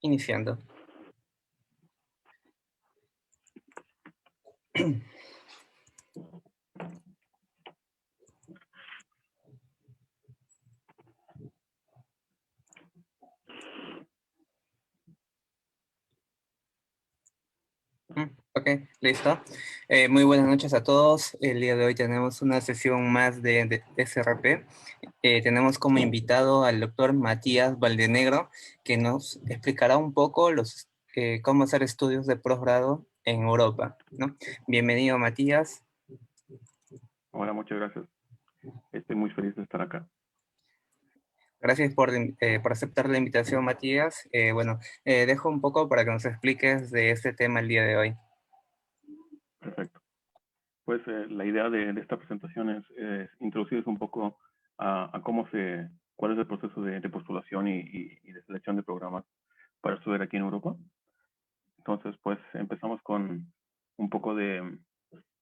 Iniciando. Ok, listo. Muy buenas noches a todos. El día de hoy tenemos una sesión más de SRP. Tenemos como invitado al doctor Matías Valdenegro, que nos explicará un poco cómo hacer estudios de posgrado en Europa, ¿no? Bienvenido, Matías. Hola, muchas gracias. Estoy muy feliz de estar acá. Gracias por aceptar la invitación, Matías. Dejo un poco para que nos expliques de este tema el día de hoy. Perfecto. Pues la idea de esta presentación es introducirles un poco a cuál es el proceso de postulación y de selección de programas para estudiar aquí en Europa. Entonces, pues empezamos con un poco de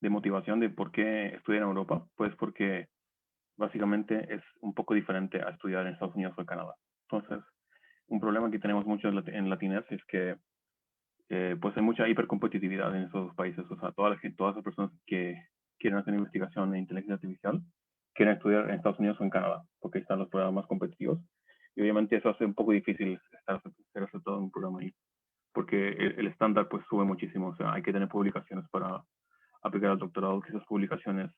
motivación de por qué estudiar en Europa. Pues porque básicamente es un poco diferente a estudiar en Estados Unidos o en Canadá. Entonces, un problema que tenemos mucho en Latinez es que pues hay mucha hipercompetitividad en esos dos países. O sea, todas las personas que quieren hacer investigación en inteligencia artificial quieren estudiar en Estados Unidos o en Canadá, porque ahí están los programas más competitivos. Y obviamente eso hace un poco difícil ser aceptado en un programa ahí, porque el estándar pues sube muchísimo. O sea, hay que tener publicaciones para aplicar al doctorado, que esas publicaciones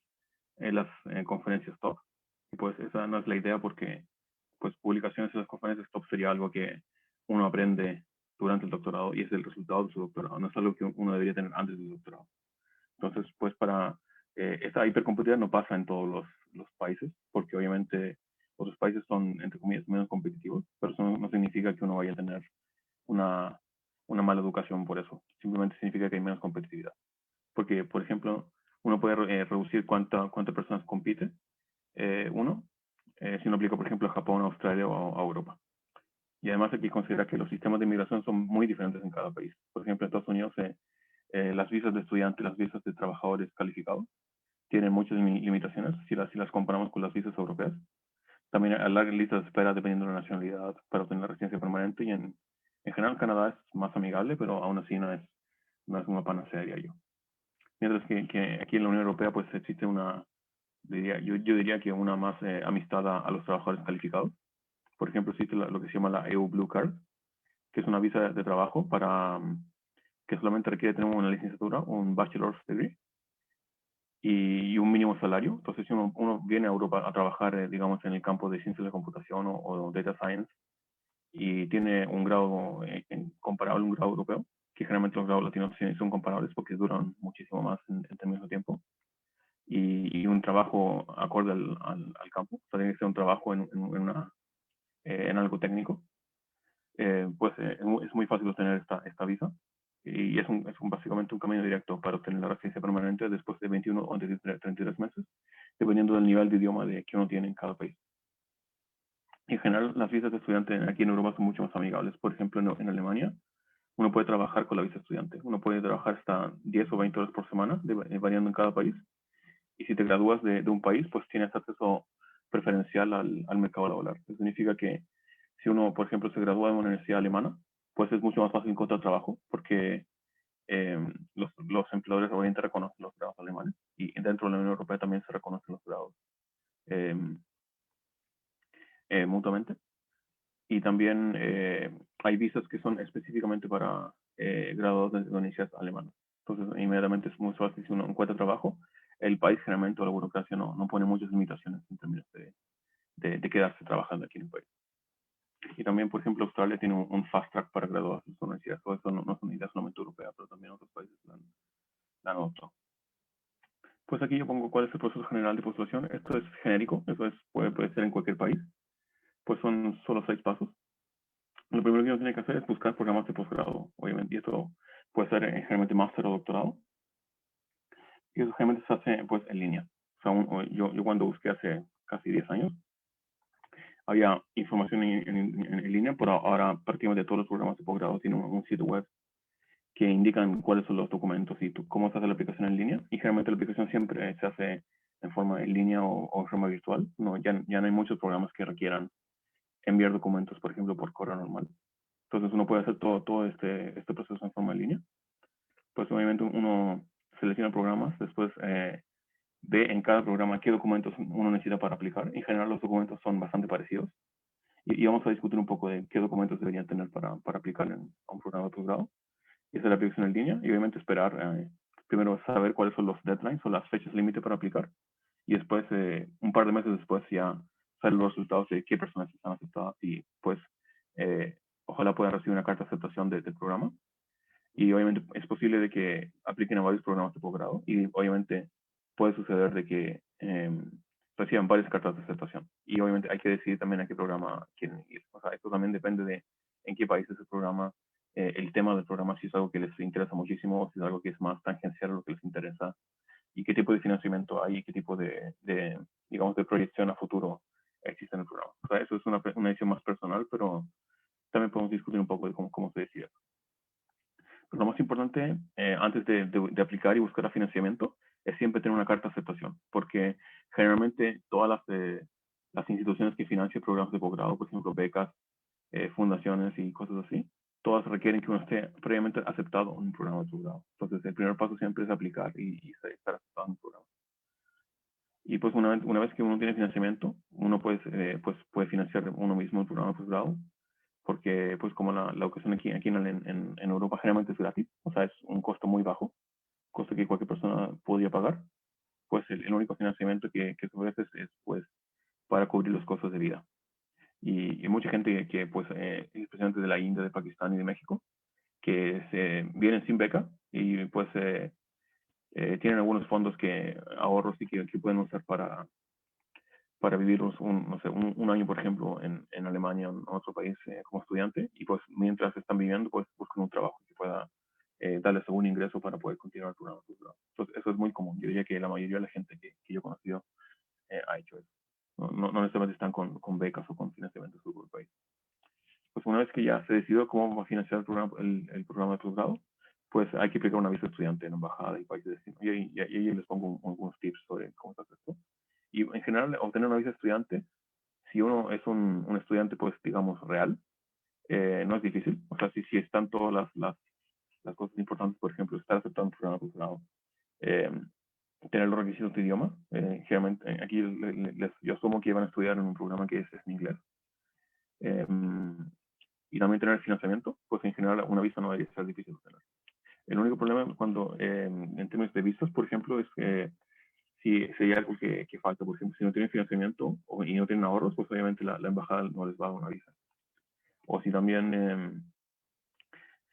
en las conferencias top. Y pues esa no es la idea, porque pues publicaciones en las conferencias top sería algo que uno aprende durante el doctorado y es el resultado de su doctorado, no es algo que uno debería tener antes del doctorado. Entonces, pues esa hipercompetitividad no pasa en todos los países, porque obviamente otros países son, entre comillas, menos competitivos, pero eso no significa que uno vaya a tener una, una mala educación por eso, simplemente significa que hay menos competitividad. Porque, por ejemplo, uno puede reducir cuántas personas compite si uno aplica, por ejemplo, a Japón, a Australia o a Europa. Y además hay que considerar que los sistemas de migración son muy diferentes en cada país. Por ejemplo, en Estados Unidos, las visas de estudiantes, las visas de trabajadores calificados, tienen muchas limitaciones si las comparamos con las visas europeas. También hay largas listas de espera dependiendo de la nacionalidad para obtener la residencia permanente. Y en general, Canadá es más amigable, pero aún así no es una panacea, diría yo. Mientras que aquí en la Unión Europea, pues existe yo diría que una más amistad a los trabajadores calificados. Por ejemplo, existe lo que se llama la EU Blue Card, que es una visa de trabajo que solamente requiere tener una licenciatura, un bachelor's degree y un mínimo salario. Entonces, si uno viene a Europa a trabajar, digamos, en el campo de ciencias de la computación o data science y tiene un grado comparable a un grado europeo, que generalmente los grados latinos son comparables porque duran muchísimo más en términos de tiempo, y un trabajo acorde al campo, o sea, tiene que ser un trabajo en algo técnico, es muy fácil obtener esta visa y es básicamente un camino directo para obtener la residencia permanente después de 21 o 33 meses, dependiendo del nivel de idioma que uno tiene en cada país. En general, las visas de estudiante aquí en Europa son mucho más amigables. Por ejemplo, en Alemania, uno puede trabajar con la visa estudiante. Uno puede trabajar hasta 10 o 20 horas por semana, variando en cada país. Y si te gradúas de un país, pues tienes acceso preferencial al mercado laboral. Eso significa que si uno, por ejemplo, se gradúa de una universidad alemana, pues es mucho más fácil encontrar trabajo, porque los empleadores obviamente reconocen los grados alemanes, y dentro de la Unión Europea también se reconocen los grados eh, mutuamente. Y también hay visas que son específicamente para graduados de universidades alemanas. Entonces, inmediatamente es muy fácil si uno encuentra trabajo. El país generalmente, o la burocracia, no pone muchas limitaciones en términos de quedarse trabajando aquí en el país. Y también, por ejemplo, Australia tiene un fast track para graduarse en su universidad. Todo eso no es una idea solamente europea, pero también otros países la han adoptado. Pues aquí yo pongo cuál es el proceso general de postulación. Esto es genérico, puede ser en cualquier país. Pues son solo 6 pasos. Lo primero que uno tiene que hacer es buscar programas de posgrado, obviamente, y esto puede ser generalmente máster o doctorado. Y eso generalmente se hace pues en línea. O sea, yo cuando busqué hace casi 10 años, había información en línea, pero ahora prácticamente todos los programas de posgrado tienen un sitio web que indican cuáles son los documentos y cómo se hace la aplicación en línea. Y generalmente la aplicación siempre se hace en forma en línea o en forma virtual. No, ya no hay muchos programas que requieran enviar documentos, por ejemplo, por correo normal. Entonces uno puede hacer todo este proceso en forma en línea. Pues obviamente uno selecciona programas, después ve en cada programa qué documentos uno necesita para aplicar. En general los documentos son bastante parecidos. Y vamos a discutir un poco de qué documentos deberían tener para aplicar a un programa de posgrado. Y hacer la aplicación en línea y obviamente esperar, primero saber cuáles son los deadlines o las fechas límite para aplicar. Y después, un par de meses después, ya salen los resultados de qué personas están aceptadas y pues ojalá puedan recibir una carta de aceptación del programa. Y obviamente es posible de que apliquen a varios programas de posgrado y obviamente puede suceder de que reciban varias cartas de aceptación. Y obviamente hay que decidir también a qué programa quieren ir. O sea, esto también depende de en qué país es el programa, el tema del programa, si es algo que les interesa muchísimo o si es algo que es más tangencial a lo que les interesa y qué tipo de financiamiento hay y qué tipo digamos, de proyección a futuro existe en el programa. O sea, eso es una decisión más personal, pero también podemos discutir un poco de cómo se decide. Pues lo más importante antes de aplicar y buscar financiamiento es siempre tener una carta de aceptación, porque generalmente todas las instituciones que financian programas de posgrado, por ejemplo, becas, fundaciones y cosas así, todas requieren que uno esté previamente aceptado en un programa de posgrado. Entonces, el primer paso siempre es aplicar y estar aceptado en un programa. Y pues una vez que uno tiene financiamiento, uno puede financiar uno mismo el programa de posgrado porque pues como la educación aquí en Europa generalmente es gratis, o sea, es un costo muy bajo, costo que cualquier persona podría pagar, pues el único financiamiento que se ofrece es pues para cubrir los costos de vida. Y mucha gente que pues, especialmente de la India, de Pakistán y de México, que vienen sin beca y pues tienen algunos fondos ahorros y que pueden usar para vivir no sé, un año, por ejemplo, en Alemania o en otro país como estudiante, y pues mientras están viviendo, pues buscan un trabajo que pueda darles algún ingreso para poder continuar el programa. Entonces, eso es muy común. Yo diría que la mayoría de la gente que yo he conocido ha hecho eso. No necesariamente están con becas o con financiamiento de su país. Pues una vez que ya se decidió cómo va a financiar el programa de posgrado, pues hay que aplicar una visa de estudiante en embajada y país de destino. Y ahí les pongo algunos tips sobre cómo se hace esto. Y en general, obtener una visa de estudiante, si uno es un estudiante, pues digamos, real, no es difícil. O sea, si están todas las cosas importantes, por ejemplo, estar aceptado en un programa de posgrado, eh, tener los requisitos de idioma. Generalmente, aquí yo asumo que van a estudiar en un programa que es en inglés. Eh, y también tener financiamiento, pues en general una visa no debería ser difícil de tener. El único problema cuando, en términos de visas, por ejemplo, es que si hay algo que falta, por ejemplo, si no tienen financiamiento y no tienen ahorros, pues obviamente la embajada no les va a dar una visa. O si también,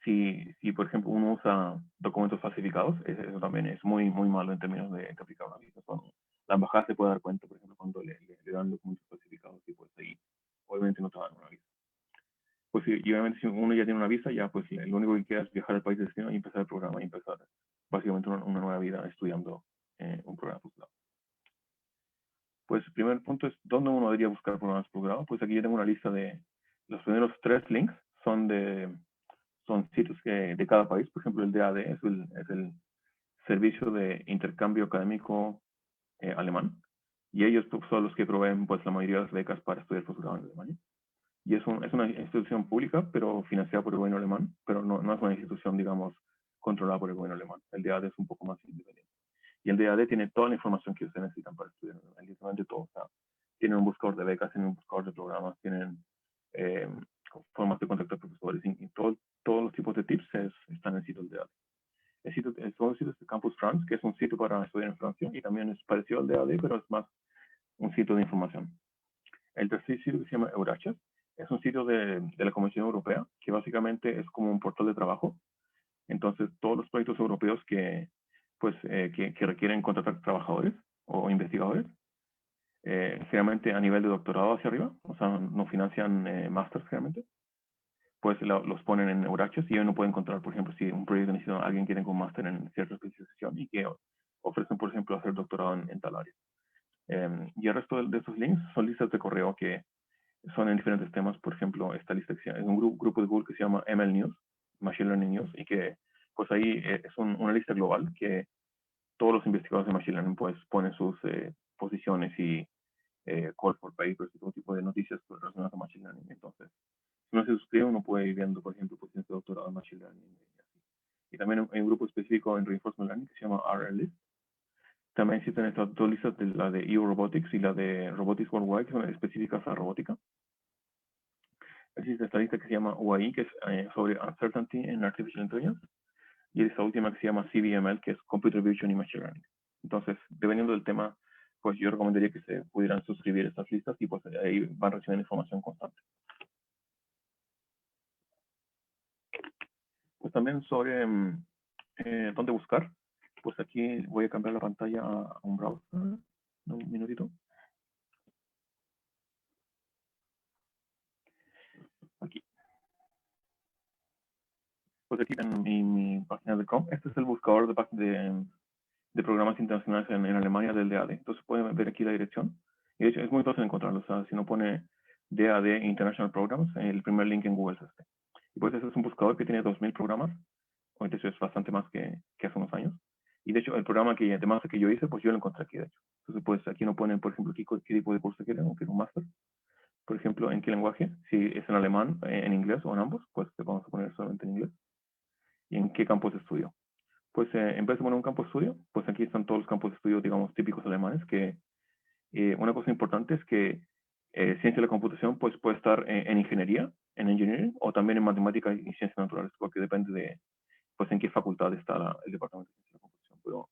si por ejemplo uno usa documentos falsificados, eso también es muy malo en términos de aplicar una visa. La embajada se puede dar cuenta, por ejemplo, cuando le dan documentos falsificados y pues ahí obviamente no te dan una visa. Pues y obviamente si uno ya tiene una visa, ya pues lo único que queda es viajar al país de destino y empezar el programa y empezar básicamente una nueva vida estudiando un programa posgrado. Pues el primer punto es dónde uno debería buscar programas posgrado. Pues aquí yo tengo una lista de los primeros 3 links, son sitios de cada país. Por ejemplo, el DAD es el Servicio de Intercambio Académico Alemán. Y ellos son los que proveen pues la mayoría de las becas para estudiar posgrado en Alemania. Y es una institución pública, pero financiada por el gobierno alemán, pero no es una institución, digamos, controlada por el gobierno alemán. El DAD es un poco más independiente. Y el DAD tiene toda la información que ustedes necesitan para estudiar, literalmente todo. O sea, tienen un buscador de becas, tienen un buscador de programas, tienen eh, formas de contactar profesores, y todos los tipos de tips están en el sitio del DAD. El segundo sitio es Campus France, que es un sitio para estudiar en Francia, y también es parecido al DAD, pero es más un sitio de información. El tercer sitio que se llama Eurachas es un sitio de la Comisión Europea que básicamente es como un portal de trabajo. Entonces, todos los proyectos europeos que requieren contratar trabajadores o investigadores, generalmente a nivel de doctorado hacia arriba, o sea, no financian másters generalmente, pues los ponen en Eurachas y uno puede encontrar, por ejemplo, si un proyecto necesita a alguien que tenga un máster en cierta especialización y que ofrecen, por ejemplo, hacer doctorado en tal área. Y el resto de estos links son listas de correo que son en diferentes temas. Por ejemplo, esta lista es un grupo de Google que se llama ML News, Machine Learning News, y que pues ahí es una lista global que todos los investigadores de Machine Learning pues ponen sus posiciones y call for papers y todo tipo de noticias relacionadas a Machine Learning. Entonces, Si uno se suscribe, uno puede ir viendo, por ejemplo, posiciones de doctorado en Machine Learning. Y también hay un grupo específico en Reinforcement Learning que se llama RList. También existen estas dos listas, la de EU Robotics y la de Robotics Worldwide, que son específicas a robótica. Existe esta lista que se llama UAI, que es sobre Uncertainty en Artificial Intelligence. Y esta última que se llama CVML, que es Computer Vision y Machine Learning. Entonces, dependiendo del tema, pues yo recomendaría que se pudieran suscribir a estas listas y pues ahí van recibiendo información constante. Pues también sobre dónde buscar, pues aquí voy a cambiar la pantalla a un browser. Un minutito. Aquí. Pues aquí en mi página de Chrome, este es el buscador de programas internacionales en Alemania del DAD. Entonces pueden ver aquí la dirección. Y de hecho es muy fácil encontrarlo. O sea, si no pone DAD International Programs, el primer link en Google es este. Y pues este es un buscador que tiene 2000 programas. De hecho es bastante más que hace unos años. Y de hecho el programa de máster que yo hice, pues yo lo encontré aquí, de hecho. Entonces pues aquí no ponen, por ejemplo, qué tipo de curso quieren o quieren un máster. Por ejemplo, en qué lenguaje, si es en alemán, en inglés o en ambos, pues te vamos a poner solamente en inglés. Y en qué campos de estudio. Pues en vez de poner un campo de estudio, pues aquí están todos los campos de estudio, digamos, típicos alemanes, que una cosa importante es que ciencia de la computación pues puede estar en ingeniería, en engineering, o también en matemáticas y ciencias naturales, porque depende de pues en qué facultad está el departamento de ciencia de la computación. Pero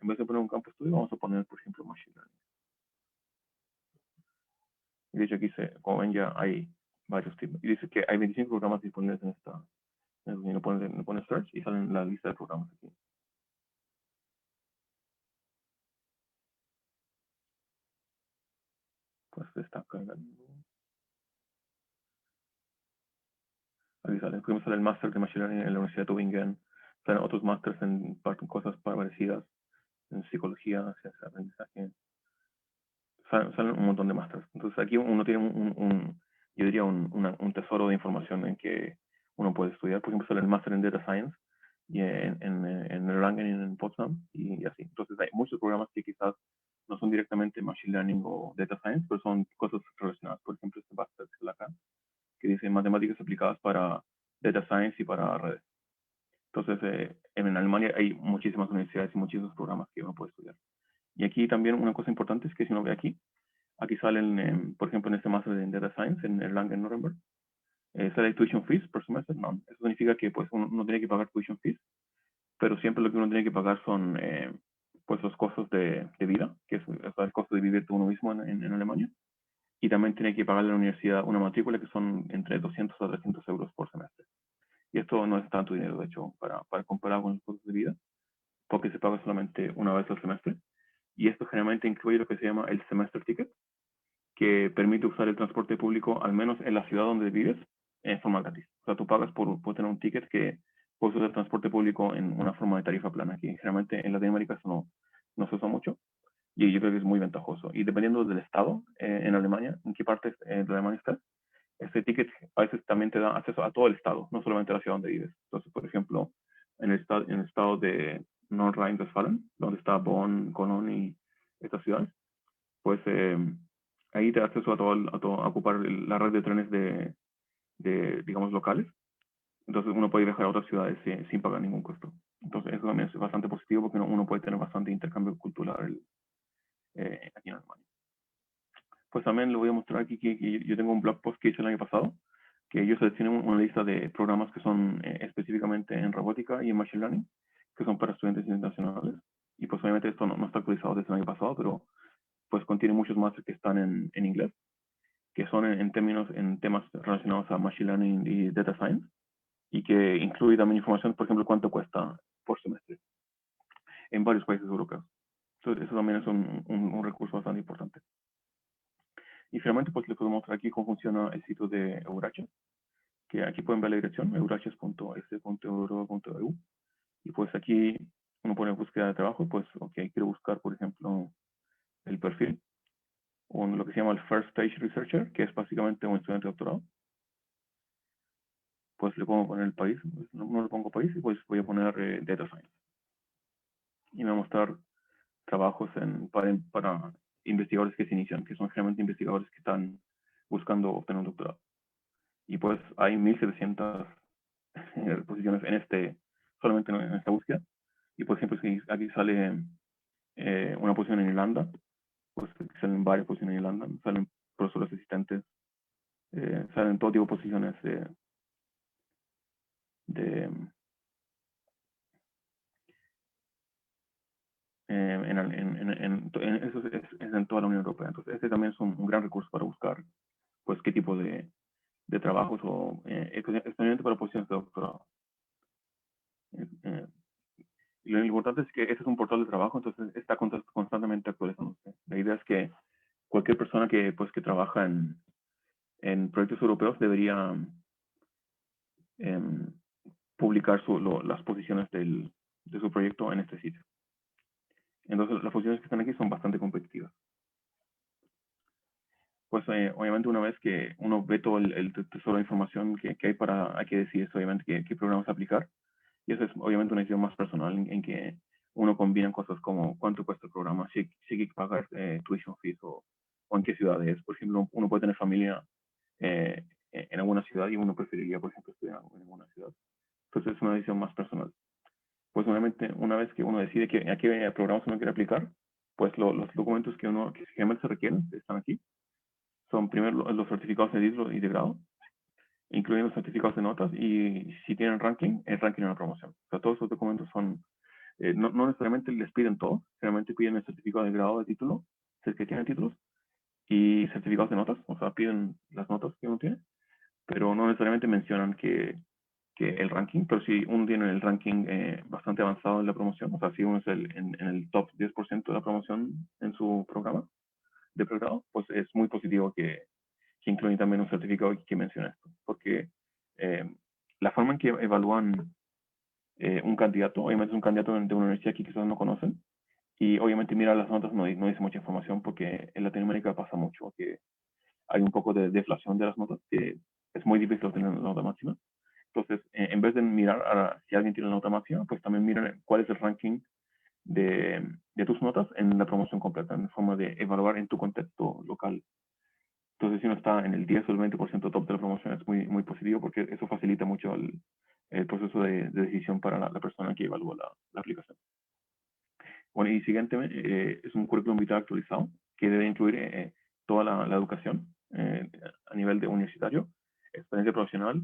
en vez de poner un campo de estudio, vamos a poner, por ejemplo, machine learning. Y de hecho aquí, como ven, ya hay varios tipos. Y dice que hay 25 programas disponibles en esta. Y lo pones search y salen la lista de programas aquí. Pues está cargando. Aquí sale. Primero sale el máster de Machine Learning en la Universidad de Tübingen. Salen otros másters en cosas parecidas, en psicología, ciencia de aprendizaje. Salen un montón de másters. Entonces aquí uno tiene yo diría, un tesoro de información en que uno puede estudiar. Por ejemplo, sale el máster en Data Science y en Erlangen y en Potsdam y así. Entonces hay muchos programas que quizás no son directamente Machine Learning o Data Science, pero son cosas relacionadas. Por ejemplo, este máster que acá, que dice matemáticas aplicadas para Data Science y para redes. Entonces, en Alemania hay muchísimas universidades y muchísimos programas que uno puede estudiar. Y aquí también una cosa importante es que si uno ve aquí salen, por ejemplo, en este máster de Data Science en Erlangen, Nuremberg, sale tuition fees por semestre. No, eso significa que pues uno no tiene que pagar tuition fees, pero siempre lo que uno tiene que pagar son pues los costos de vida, que es el costo de vivir uno mismo en Alemania. Y también tiene que pagar a la universidad una matrícula que son entre 200 a 300 euros por semestre. Y esto no es tanto dinero, de hecho, para comparar con los costos de vida, porque se paga solamente una vez al semestre. Y esto generalmente incluye lo que se llama el semester ticket, que permite usar el transporte público, al menos en la ciudad donde vives, en forma gratis. O sea, tú pagas por tener un ticket que puedes usar el transporte público en una forma de tarifa plana, que generalmente en Latinoamérica eso no se usa mucho, y yo creo que es muy ventajoso. Y dependiendo del estado en Alemania, en qué parte de Alemania estás, este ticket a veces también te da acceso a todo el estado, no solamente a la ciudad donde vives. Entonces, por ejemplo, en el estado de Nordrhein-Westfalen, donde está Bonn, Cologne y estas ciudades, pues ahí te da acceso a ocupar la red de trenes digamos, locales. Entonces uno puede viajar a otras ciudades sin pagar ningún costo. Entonces eso también es bastante positivo porque uno puede tener bastante intercambio cultural aquí en Alemania. Pues también le voy a mostrar aquí que yo tengo un blog post que hice el año pasado, que yo seleccioné una lista de programas que son específicamente en robótica y en machine learning, que son para estudiantes internacionales. Y pues obviamente esto no está actualizado desde el año pasado, pero pues contiene muchos más que están en inglés, que son en temas relacionados a Machine Learning y Data Science, y que incluye también información, por ejemplo, cuánto cuesta por semestre en varios países europeos. Entonces, eso también es un recurso bastante importante. Y finalmente, pues les puedo mostrar aquí cómo funciona el sitio de Eurasia, que aquí pueden ver la dirección, eurasias.s.europa.eu. Y pues aquí uno pone búsqueda de trabajo, pues, ok, quiero buscar, por ejemplo, el perfil, o lo que se llama el First Stage Researcher, que es básicamente un estudiante de doctorado. Pues le pongo poner el país, no le pongo país, y pues voy a poner Data Science. Y me va a mostrar trabajos para investigadores que se inician, que son generalmente investigadores que están buscando obtener un doctorado. y pues hay 1.700 posiciones solamente en esta búsqueda. Y por ejemplo, si aquí sale una posición en Irlanda, pues salen varias posiciones en Irlanda, salen profesores asistentes, salen todo tipo de posiciones de eso es en toda la Unión Europea. Entonces, este también es un gran recurso para buscar pues qué tipo de trabajos o especialmente para posiciones de doctorado. Eh, y lo importante es que este es un portal de trabajo, entonces está constantemente actualizándose. La idea es que cualquier persona que trabaja en proyectos europeos debería em, publicar las posiciones de su proyecto en este sitio. Entonces, las posiciones que están aquí son bastante competitivas. Pues obviamente una vez que uno ve todo el tesoro de información que hay que decidir obviamente qué programas aplicar. Y eso es obviamente una decisión más personal en que uno combina cosas como cuánto cuesta el programa, si hay que pagar tuition fees o en qué ciudad es. Por ejemplo, uno puede tener familia eh, en alguna ciudad y uno preferiría, por ejemplo, estudiar en alguna ciudad. Entonces es una decisión más personal. Pues obviamente una vez que uno decide a qué programas uno quiere aplicar, pues los documentos que generalmente se requieren están aquí. Son primero los certificados de título y de grado, incluyendo los certificados de notas y si tienen ranking, el ranking en la promoción. O sea, todos esos documentos son, no necesariamente les piden todo, generalmente piden el certificado de grado de título, si es que tienen títulos, y certificados de notas, o sea, piden las notas que uno tiene, pero no necesariamente mencionan que el ranking, pero si uno tiene el ranking bastante avanzado en la promoción, o sea, si uno es en el top 10% de la promoción en su programa de pregrado, pues es muy positivo que incluyen también un certificado que menciona esto, porque eh, la forma en que evalúan un candidato, obviamente es un candidato de una universidad que quizás no conocen, y obviamente mirar las notas no dice mucha información porque en Latinoamérica pasa mucho que hay un poco de deflación de las notas, que es muy difícil obtener la nota máxima. Entonces, en vez de mirar si alguien tiene la nota máxima, pues también miran cuál es el ranking de tus notas en la promoción completa, en forma de evaluar en tu contexto local. Entonces, si uno está en el 10 o el 20% top de la promoción, es muy positivo porque eso facilita mucho el proceso de decisión para la persona que evalúa la aplicación. Bueno, y siguiente es un currículum vitae actualizado que debe incluir toda la educación a nivel de universitario, experiencia profesional,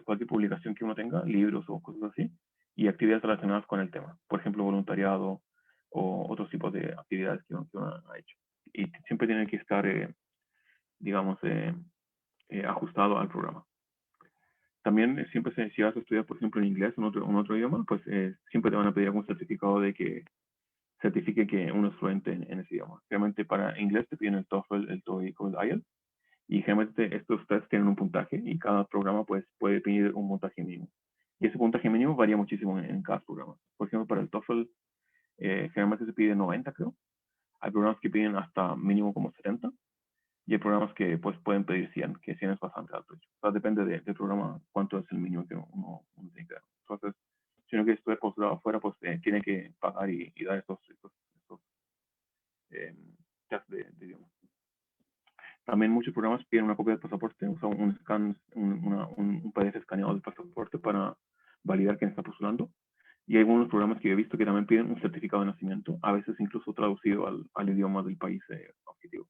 cualquier publicación que uno tenga, libros o cosas así, y actividades relacionadas con el tema. Por ejemplo, voluntariado o otros tipos de actividades que uno ha hecho. Y siempre tiene que estar, digamos, ajustado al programa. También siempre si vas a estudiar, por ejemplo, en inglés o en otro idioma, pues siempre te van a pedir algún certificado de que certifique que uno es fluente en ese idioma. Generalmente para inglés te piden el TOEFL, el TOEIC o el IELTS, y generalmente estos tests tienen un puntaje y cada programa pues puede pedir un puntaje mínimo. Y ese puntaje mínimo varía muchísimo en cada programa. Por ejemplo, para el TOEFL generalmente se pide 90, creo. Hay programas que piden hasta mínimo como 70 y hay programas que pues pueden pedir 100, que 100 es bastante alto. O sea, depende del programa cuánto es el mínimo que uno tiene que dar. Entonces, si uno quiere estudiar posgrado afuera, pues tiene que pagar y dar estos eh, test de idioma. También muchos programas piden una copia del pasaporte, o sea, un scan, un PDF escaneado del pasaporte para validar quién está postulando. Y hay algunos programas que he visto que también piden un certificado de nacimiento, a veces incluso traducido al idioma del país objetivo.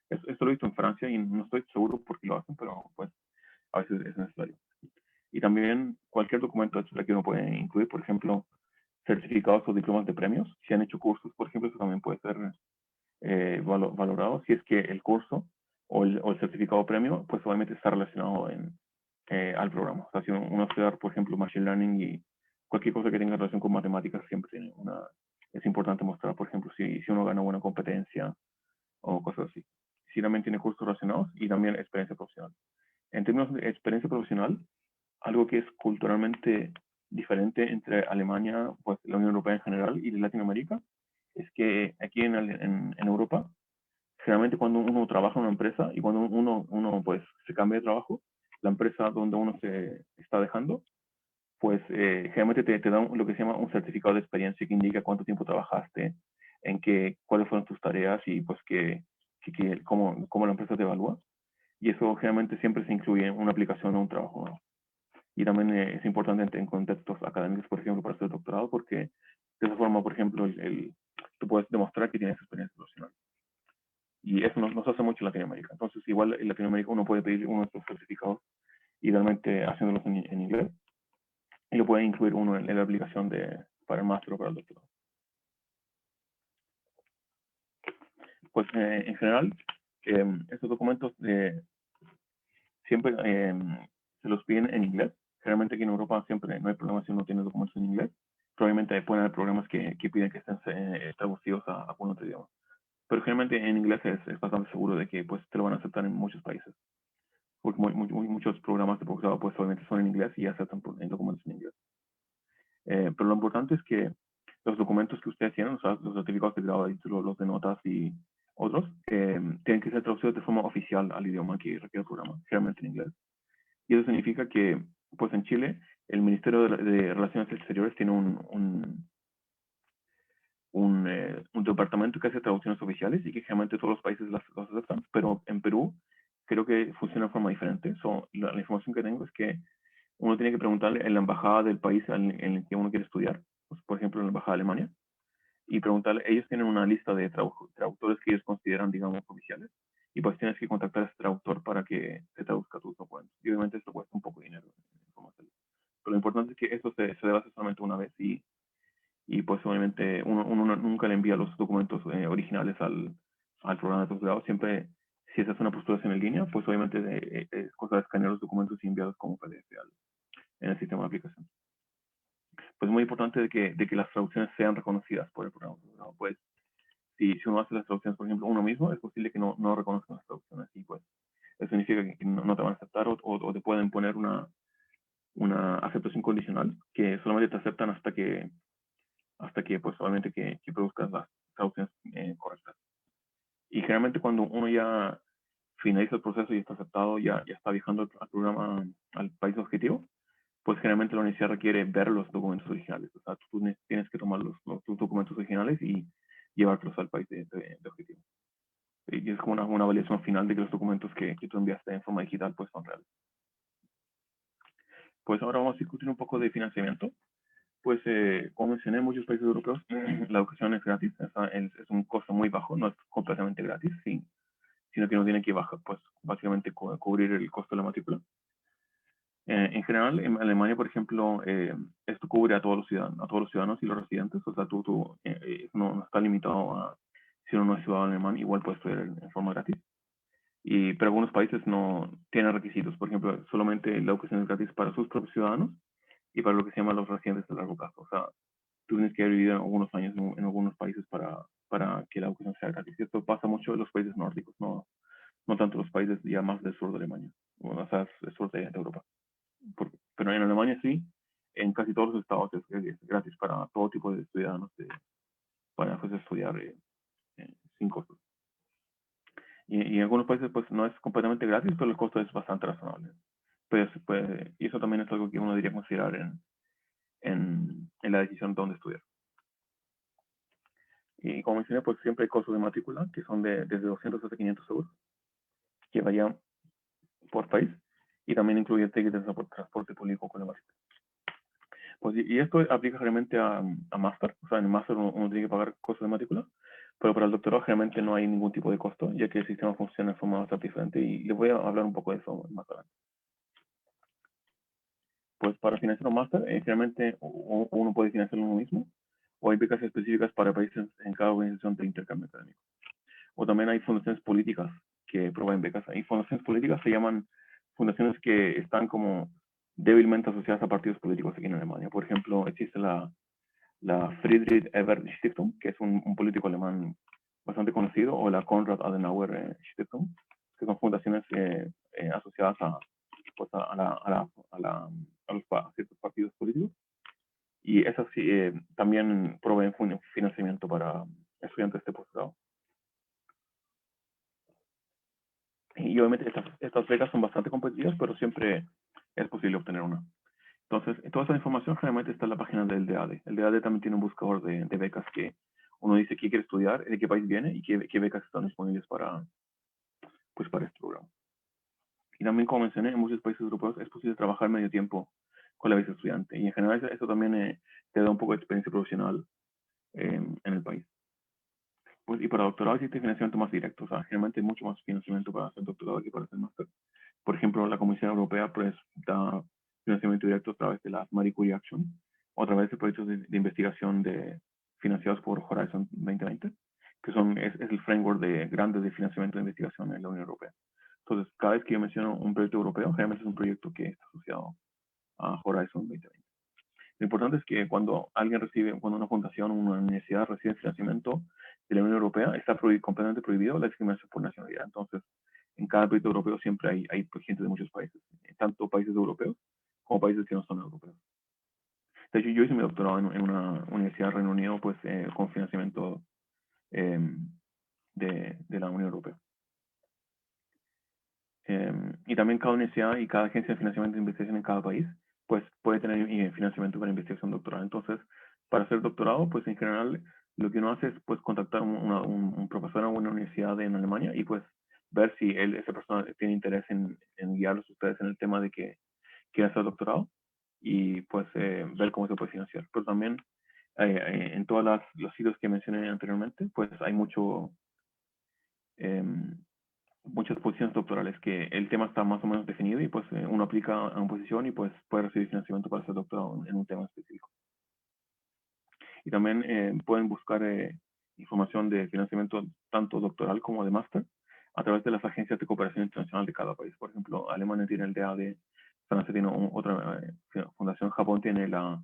Esto lo he visto en Francia y no estoy seguro por qué lo hacen, pero pues a veces es necesario. Y también cualquier documento extra que uno puede incluir, por ejemplo, certificados o diplomas de premios. Si han hecho cursos, por ejemplo, eso también puede ser valorado si es que el curso o el certificado premio, pues obviamente está relacionado al programa. O sea, si uno estudia, por ejemplo, Machine Learning y cualquier cosa que tenga relación con matemáticas, siempre tiene es importante mostrar, por ejemplo, si uno gana una competencia o cosas así. Si también tiene cursos relacionados y también experiencia profesional. En términos de experiencia profesional, algo que es culturalmente diferente entre Alemania, pues la Unión Europea en general y Latinoamérica, es que aquí en Europa, generalmente cuando uno trabaja en una empresa y cuando uno pues se cambia de trabajo, la empresa donde uno se está dejando, pues generalmente te dan lo que se llama un certificado de experiencia que indica cuánto tiempo trabajaste, cuáles fueron tus tareas y pues cómo la empresa te evalúa. Y eso generalmente siempre se incluye en una aplicación o un trabajo nuevo. Y también es importante en contextos académicos, por ejemplo, para hacer doctorado, porque de esa forma, por ejemplo, tú puedes demostrar que tienes experiencia profesional. Y eso nos hace mucho en Latinoamérica. Entonces, igual en Latinoamérica uno puede pedir uno de estos certificados, idealmente haciéndolos en inglés, y lo puede incluir uno en la aplicación para el máster o para el doctorado. Pues en general, estos documentos siempre se los piden en inglés. Generalmente aquí en Europa siempre no hay problema si uno tiene documentos en inglés. Probablemente pueden haber programas que piden que estén traducidos a algún otro idioma. Pero generalmente en inglés es bastante seguro de que pues te lo van a aceptar en muchos países. Porque muchos programas de posgrado pues obviamente son en inglés y aceptan documentos en inglés. Pero lo importante es que los documentos que ustedes tienen, o sea, los certificados de grado, los de notas y otros, tienen que ser traducidos de forma oficial al idioma que requiere el programa, generalmente en inglés. Y eso significa que, pues en Chile, el Ministerio de Relaciones Exteriores tiene un departamento que hace traducciones oficiales y que generalmente todos los países las aceptan, pero en Perú creo que funciona de forma diferente. La información que tengo es que uno tiene que preguntarle en la embajada del país en el que uno quiere estudiar, pues, por ejemplo en la embajada de Alemania, y preguntarle, ellos tienen una lista de traductores que ellos consideran, digamos, oficiales, y pues tienes que contactar a ese traductor para que te traduzca tus documentos. Y obviamente esto cuesta un poco de dinero. Pero lo importante es que esto se debe hacer solamente una vez y pues obviamente uno nunca le envía los documentos originales al programa de posgrado. Siempre, si se hace una postulación en línea, pues obviamente es cosa de escanear los documentos y enviarlos como PDF en el sistema de aplicación. Pues es muy importante de que las traducciones sean reconocidas por el programa de posgrado. Pues si uno hace las traducciones, por ejemplo, uno mismo, es posible que no reconozcan las traducciones y pues eso significa que no te van a aceptar o te pueden poner una aceptación condicional que solamente te aceptan hasta que pues obviamente que produzcas las traducciones correctas. Y generalmente cuando uno ya finaliza el proceso y está aceptado, ya está viajando al programa, al país objetivo, pues generalmente la universidad requiere ver los documentos originales. O sea, tú tienes que tomar tus documentos originales y llevártelos al país de objetivo. Y es como una validación final de que los documentos que tú enviaste en forma digital pues son reales. Pues ahora vamos a discutir un poco de financiamiento. Pues como mencioné, en muchos países europeos la educación es gratis, es un costo muy bajo, no es completamente gratis, sí, sino que uno tiene que bajar, pues básicamente cubrir el costo de la matrícula. En general, en Alemania, por ejemplo, esto cubre a todos los ciudadanos y los residentes, o sea, no está limitado a si uno no es ciudadano alemán, igual puede estudiar en forma gratis. Pero algunos países no tienen requisitos, por ejemplo, solamente la educación es gratis para sus propios ciudadanos y para lo que se llama los residentes de largo plazo. O sea, tú tienes que haber vivido algunos años en algunos países para que la educación sea gratis. Y esto pasa mucho en los países nórdicos, no tanto los países ya más del sur de Alemania, o sea, del sur de Europa. Pero en Alemania sí, en casi todos los estados es gratis para todo tipo de ciudadanos para pues, estudiar sin costo. Y en algunos países pues no es completamente gratis, pero el costo es bastante razonable. Y eso también es algo que uno debería considerar en la decisión de dónde estudiar. Y como mencioné, pues siempre hay costos de matrícula que son desde 200 hasta 500 euros, que varían por país, y también incluye tickets de transporte público con la matrícula. Pues, y esto aplica realmente a máster, o sea, en el máster uno tiene que pagar costos de matrícula, pero para el doctorado generalmente no hay ningún tipo de costo, ya que el sistema funciona de forma bastante diferente, y les voy a hablar un poco de eso más adelante. Pues para financiar un máster, generalmente uno puede financiarlo uno mismo, o hay becas específicas para países en cada organización de intercambio académico. O también hay fundaciones políticas que proveen becas. Y fundaciones políticas se llaman fundaciones que están como débilmente asociadas a partidos políticos aquí en Alemania. Por ejemplo, existe la Friedrich Ebert Stiftung, que es un político alemán bastante conocido, o la Konrad Adenauer Stiftung, que son fundaciones asociadas pues a ciertos partidos políticos. Y esas sí, también proveen financiamiento para estudiantes de posgrado. Y obviamente estas becas son bastante competitivas, pero siempre es posible obtener una. Entonces, toda esa información generalmente está en la página del DAAD. El DAAD también tiene un buscador de becas que uno dice qué quiere estudiar, de qué país viene y qué becas están disponibles para este programa. Y también, como mencioné, en muchos países europeos es posible trabajar medio tiempo con la visa estudiante. Y en general eso también te da un poco de experiencia profesional en el país. Pues, y para doctorado existe financiamiento más directo. O sea, generalmente hay mucho más financiamiento para hacer doctorado que para hacer máster. Por ejemplo, la Comisión Europea pues da financiamiento directo a través de las Marie Curie Action o a través de proyectos de investigación financiados por Horizon 2020, que es el framework grande de financiamiento de investigación en la Unión Europea. Entonces, cada vez que yo menciono un proyecto europeo, generalmente es un proyecto que está asociado a Horizon 2020. Lo importante es que cuando cuando una fundación o una universidad recibe financiamiento de la Unión Europea, está completamente prohibido la discriminación por nacionalidad. Entonces, en cada proyecto europeo siempre hay pues, gente de muchos países, tanto países europeos como países que no son europeos. De hecho, yo hice mi doctorado en una universidad del Reino Unido pues, con financiamiento eh, de la Unión Europea. Y también cada universidad y cada agencia de financiamiento de investigación en cada país pues puede tener financiamiento para investigación doctoral. Entonces, para hacer doctorado, pues en general lo que uno hace es pues contactar un profesor en una universidad en Alemania y pues ver si esa persona tiene interés en guiarlos a ustedes en el tema de que quiere hacer doctorado y pues ver cómo se puede financiar. Pero también en todos los sitios que mencioné anteriormente, pues hay muchas posiciones doctorales que el tema está más o menos definido y pues uno aplica a una posición y pues puede recibir financiamiento para hacer doctorado en un tema específico. Y también pueden buscar información de financiamiento tanto doctoral como de máster a través de las agencias de cooperación internacional de cada país. Por ejemplo, Alemania tiene el DAAD, Francia tiene otra fundación, Japón tiene la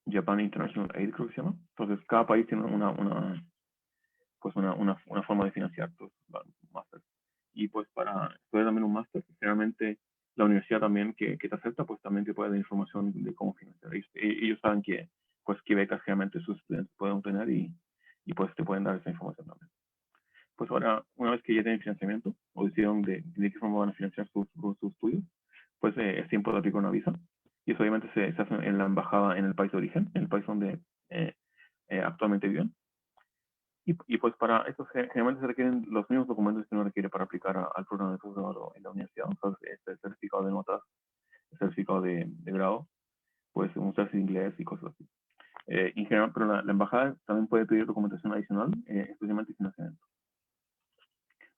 Japan International Aid, creo que se llama. Entonces, cada país tiene una forma de financiar tus máster. Y pues para estudiar también un máster, generalmente la universidad también que te acepta, pues también te puede dar información de cómo financiar. Ellos saben pues, qué becas generalmente sus estudiantes pueden obtener y pues te pueden dar esa información también. Pues ahora, una vez que ya tienen financiamiento o decidieron de qué forma van a financiar sus estudios, pues es tiempo de aplicar una visa. Y eso obviamente se hace en la embajada en el país de origen, en el país donde actualmente viven. Y pues para esto generalmente se requieren los mismos documentos que uno requiere para aplicar al programa de posgrado en la universidad. Entonces, el certificado de notas, el certificado de grado, pues un certificado de inglés y cosas así. En general, pero la embajada también puede pedir documentación adicional, especialmente financiamiento.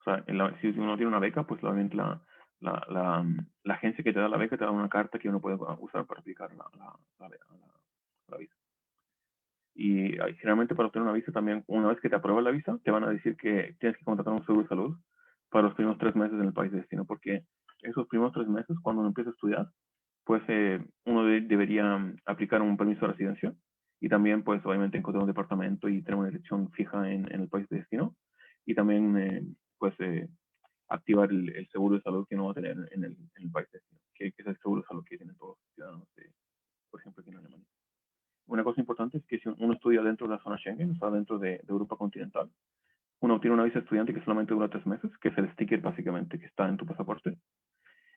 O sea, si uno tiene una beca, pues obviamente la agencia que te da la beca te da una carta que uno puede usar para aplicar la visa. Y generalmente para obtener una visa también, una vez que te aprueba la visa, te van a decir que tienes que contratar un seguro de salud para los primeros 3 meses en el país de destino, porque esos primeros 3 meses, cuando uno empieza a estudiar, pues uno debería aplicar un permiso de residencia y también, pues obviamente encontrar un departamento y tener una dirección fija en el país de destino y también, pues activar el seguro de salud que uno va a tener en el país de destino, que es el seguro de salud que tienen todos los ciudadanos, por ejemplo, aquí en Alemania. Una cosa importante es que si uno estudia dentro de la zona Schengen, o sea, dentro de Europa continental, uno tiene una visa estudiante que solamente dura 3 meses, que es el sticker básicamente que está en tu pasaporte.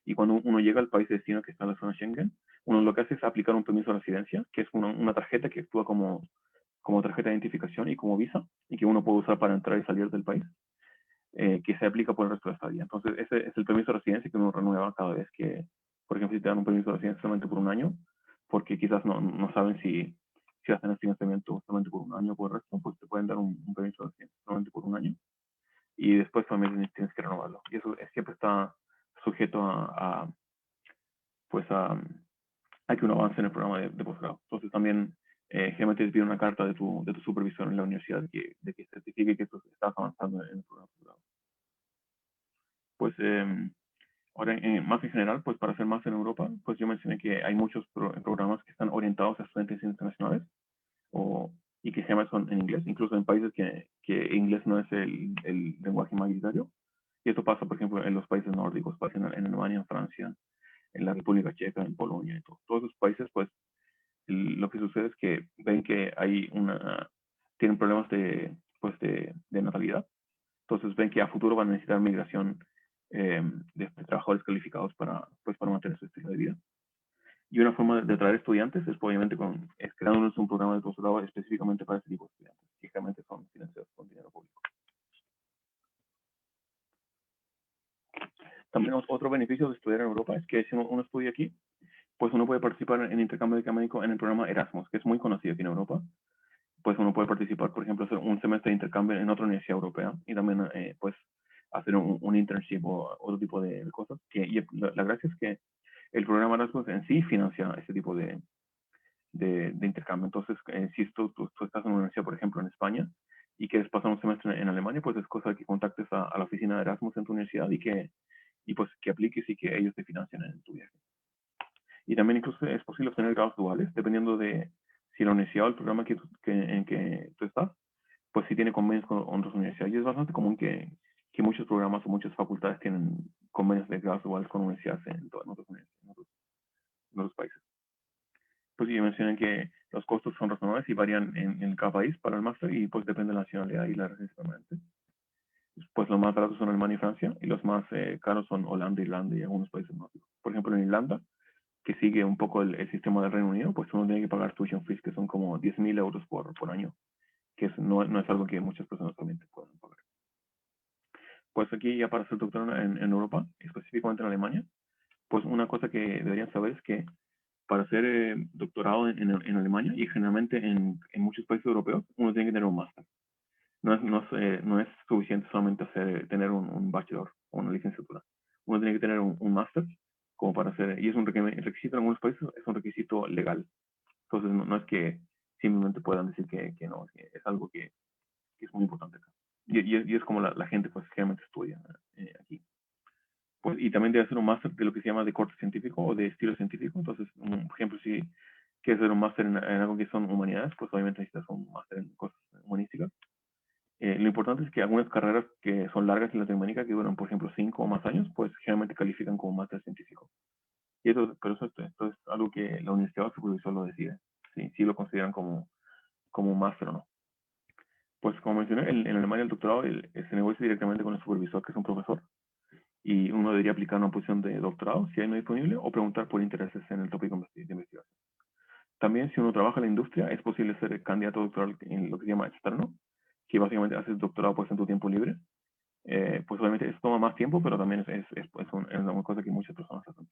Y cuando uno llega al país de destino que está en la zona Schengen, uno lo que hace es aplicar un permiso de residencia, que es una tarjeta que actúa como tarjeta de identificación y como visa, y que uno puede usar para entrar y salir del país, que se aplica por el resto de la estadía. Entonces, ese es el permiso de residencia que uno renueva cada vez que, por ejemplo, si te dan un permiso de residencia solamente por un año, porque quizás no saben si hacen el financiamiento solamente por un año o por el resto, pues te pueden dar un permiso de residencia solamente por un año y después también tienes que renovarlo. Y eso siempre está sujeto pues a que uno avance en el programa de posgrado. Entonces también generalmente te pide una carta de tu supervisor en la universidad de que certifique que tú estás avanzando en el programa de posgrado. Pues ahora, más en general, pues para hacer más en Europa, pues yo mencioné que hay muchos programas que están orientados a estudiantes internacionales y que generalmente son en inglés, incluso en países que inglés no es el lenguaje mayoritario. Y esto pasa, por ejemplo, en los países nórdicos, pasa en Alemania, en Francia, en la República Checa, en Polonia y todo. Todos esos países, pues lo que sucede es que ven que tienen problemas de natalidad. Entonces ven que a futuro van a necesitar migración de trabajadores calificados para mantener su estilo de vida. Y una forma de atraer estudiantes es obviamente creándoles un programa de posgrado específicamente para ese tipo de estudiantes, que generalmente son financiados con dinero público. También otro beneficio de estudiar en Europa es que si uno estudia aquí, pues uno puede participar en intercambio académico en el programa Erasmus, que es muy conocido aquí en Europa. Pues uno puede participar, por ejemplo, hacer un semestre de intercambio en otra universidad europea y también pues hacer un internship o otro tipo de cosas. Y la gracia es que el programa Erasmus en sí financia ese tipo de intercambio. Entonces, si tú estás en una universidad, por ejemplo, en España, y quieres pasar un semestre en Alemania, pues es cosa que contactes a la oficina de Erasmus en tu universidad y pues que apliques y que ellos te financien en tu viaje. Y también incluso es posible obtener grados duales, dependiendo de si la universidad o el programa en que tú estás, pues si tiene convenios con otras universidades. Y es bastante común que muchos programas o muchas facultades tienen convenios de grados duales con universidades en otros, en otros países. Pues yo mencioné que los costos son razonables y varían en cada país para el máster y pues depende de la nacionalidad y la residencia permanente. Pues los más baratos son Alemania y Francia y los más caros son Holanda, Irlanda y algunos países nórdicos. Por ejemplo, en Irlanda, que sigue un poco el sistema del Reino Unido, pues uno tiene que pagar tuition fees que son como 10.000 euros por año, que no es algo que muchas personas realmente puedan pagar. Pues aquí ya para ser doctor en Europa, específicamente en Alemania, pues una cosa que deberían saber es que para hacer doctorado en Alemania y generalmente en muchos países europeos, uno tiene que tener un máster. No es suficiente solamente tener un bachelor o una licenciatura. Uno tiene que tener un máster como para hacer, y es un requisito en algunos países, es un requisito legal. Entonces no es que simplemente puedan decir que no, es algo que es muy importante acá. Y es como la gente pues generalmente estudia aquí. Pues, y también debe hacer un máster de lo que se llama de corte científico o de estilo científico. Entonces, por ejemplo, si quieres hacer un máster en algo que son humanidades, pues obviamente necesitas un máster en cosas humanísticas. Lo importante es que algunas carreras que son largas en Latinoamérica, que duran, por ejemplo, 5 o más años, pues generalmente califican como máster científico. Y pero esto es algo que la universidad o el supervisor lo decide, si lo consideran como un máster o no. Pues como mencioné, en Alemania el doctorado se negocia directamente con el supervisor, que es un profesor, y uno debería aplicar una posición de doctorado si hay no disponible o preguntar por intereses en el tópico de investigación. También si uno trabaja en la industria es posible ser candidato doctoral en lo que se llama externo, que básicamente haces doctorado pues en tu tiempo libre. Pues obviamente eso toma más tiempo, pero también es una cosa que muchas personas hacen.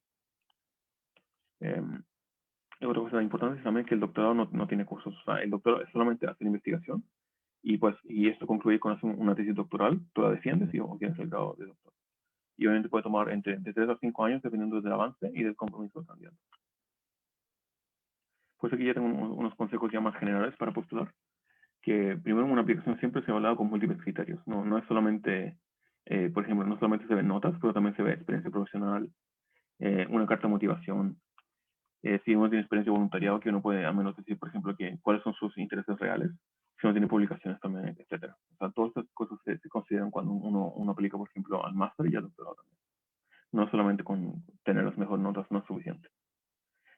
Otra cosa importante es también que el doctorado no tiene cursos. O sea, el doctorado es solamente hacer investigación y esto concluye con hacer una tesis doctoral, tú la defiendes o tienes el grado de doctor. Y obviamente puede tomar de 3 a 5 años dependiendo del avance y del compromiso del candidato. Pues aquí ya tengo unos consejos ya más generales para postular, que primero en una aplicación siempre se ha hablado con múltiples criterios, no es solamente, por ejemplo, no solamente se ven notas, pero también se ve experiencia profesional, una carta de motivación, si uno tiene experiencia de voluntariado, que uno puede al menos decir, por ejemplo, cuáles son sus intereses reales, si uno tiene publicaciones también, etcétera. O sea, todas estas cosas se consideran cuando uno aplica, por ejemplo, al máster y al doctorado también. No solamente con tener las mejores notas no es suficiente.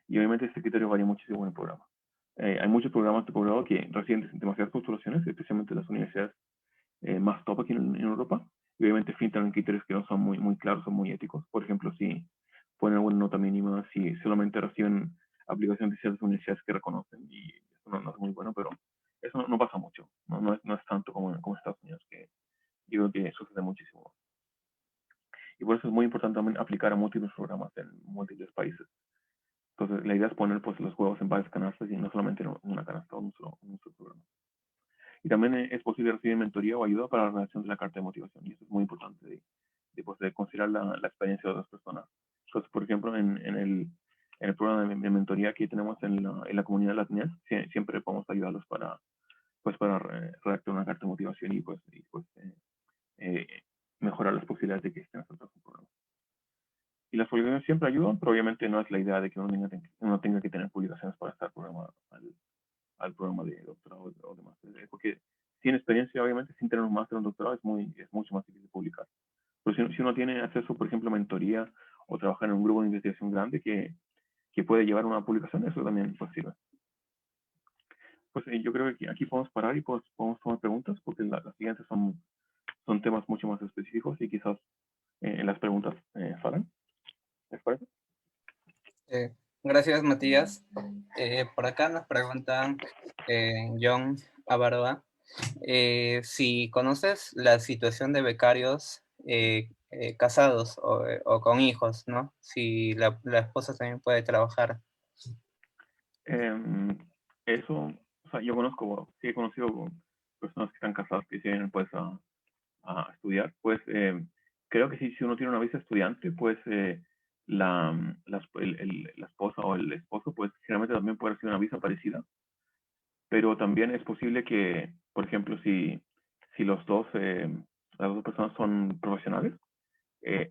Y obviamente este criterio varía muchísimo en el programa. Hay muchos programas de posgrado que reciben demasiadas postulaciones, especialmente las universidades más top aquí en Europa, y obviamente filtran en criterios que no son muy claros o muy éticos. Por ejemplo, si ponen alguna nota mínima, si solamente reciben aplicaciones de ciertas universidades que reconocen, y eso no es muy bueno, pero eso no pasa mucho, no es tanto como Estados Unidos, que yo creo que sucede muchísimo. Y por eso es muy importante también aplicar a múltiples programas en múltiples países. Entonces, la idea es poner pues, los huevos en varias canastas y no solamente en una canasta o un solo programa. Y también es posible recibir mentoría o ayuda para la redacción de la carta de motivación. Y eso es muy importante de considerar la experiencia de otras personas. Entonces, por ejemplo, en el programa de mentoría que tenemos en la comunidad latina, siempre podemos ayudarlos para redactar una carta de motivación y mejorar las posibilidades de que estén aceptados en el programa. Y las publicaciones siempre ayudan, pero obviamente no es la idea de que uno tenga que tener publicaciones para estar programa al programa de doctorado o demás. Porque sin experiencia, obviamente, sin tener un máster o un doctorado, es mucho más difícil publicar. Pero si uno tiene acceso, por ejemplo, a mentoría o trabajar en un grupo de investigación grande que puede llevar una publicación, eso también pues, sirve. Pues yo creo que aquí podemos parar y podemos tomar preguntas, porque las siguientes son temas mucho más específicos y quizás en las preguntas salen. ¿Les parece? Gracias, Matías. Por acá nos preguntan John Abarba si conoces la situación de becarios casados o con hijos, ¿no? Si la esposa también puede trabajar. Em, Eso, o sea, yo conozco, sí he conocido personas que están casadas que tienen pues a estudiar, pues creo que sí, si uno tiene una visa estudiante, pues la esposa o el esposo, pues generalmente también puede recibir una visa parecida, pero también es posible que, por ejemplo, si los dos, las dos personas son profesionales,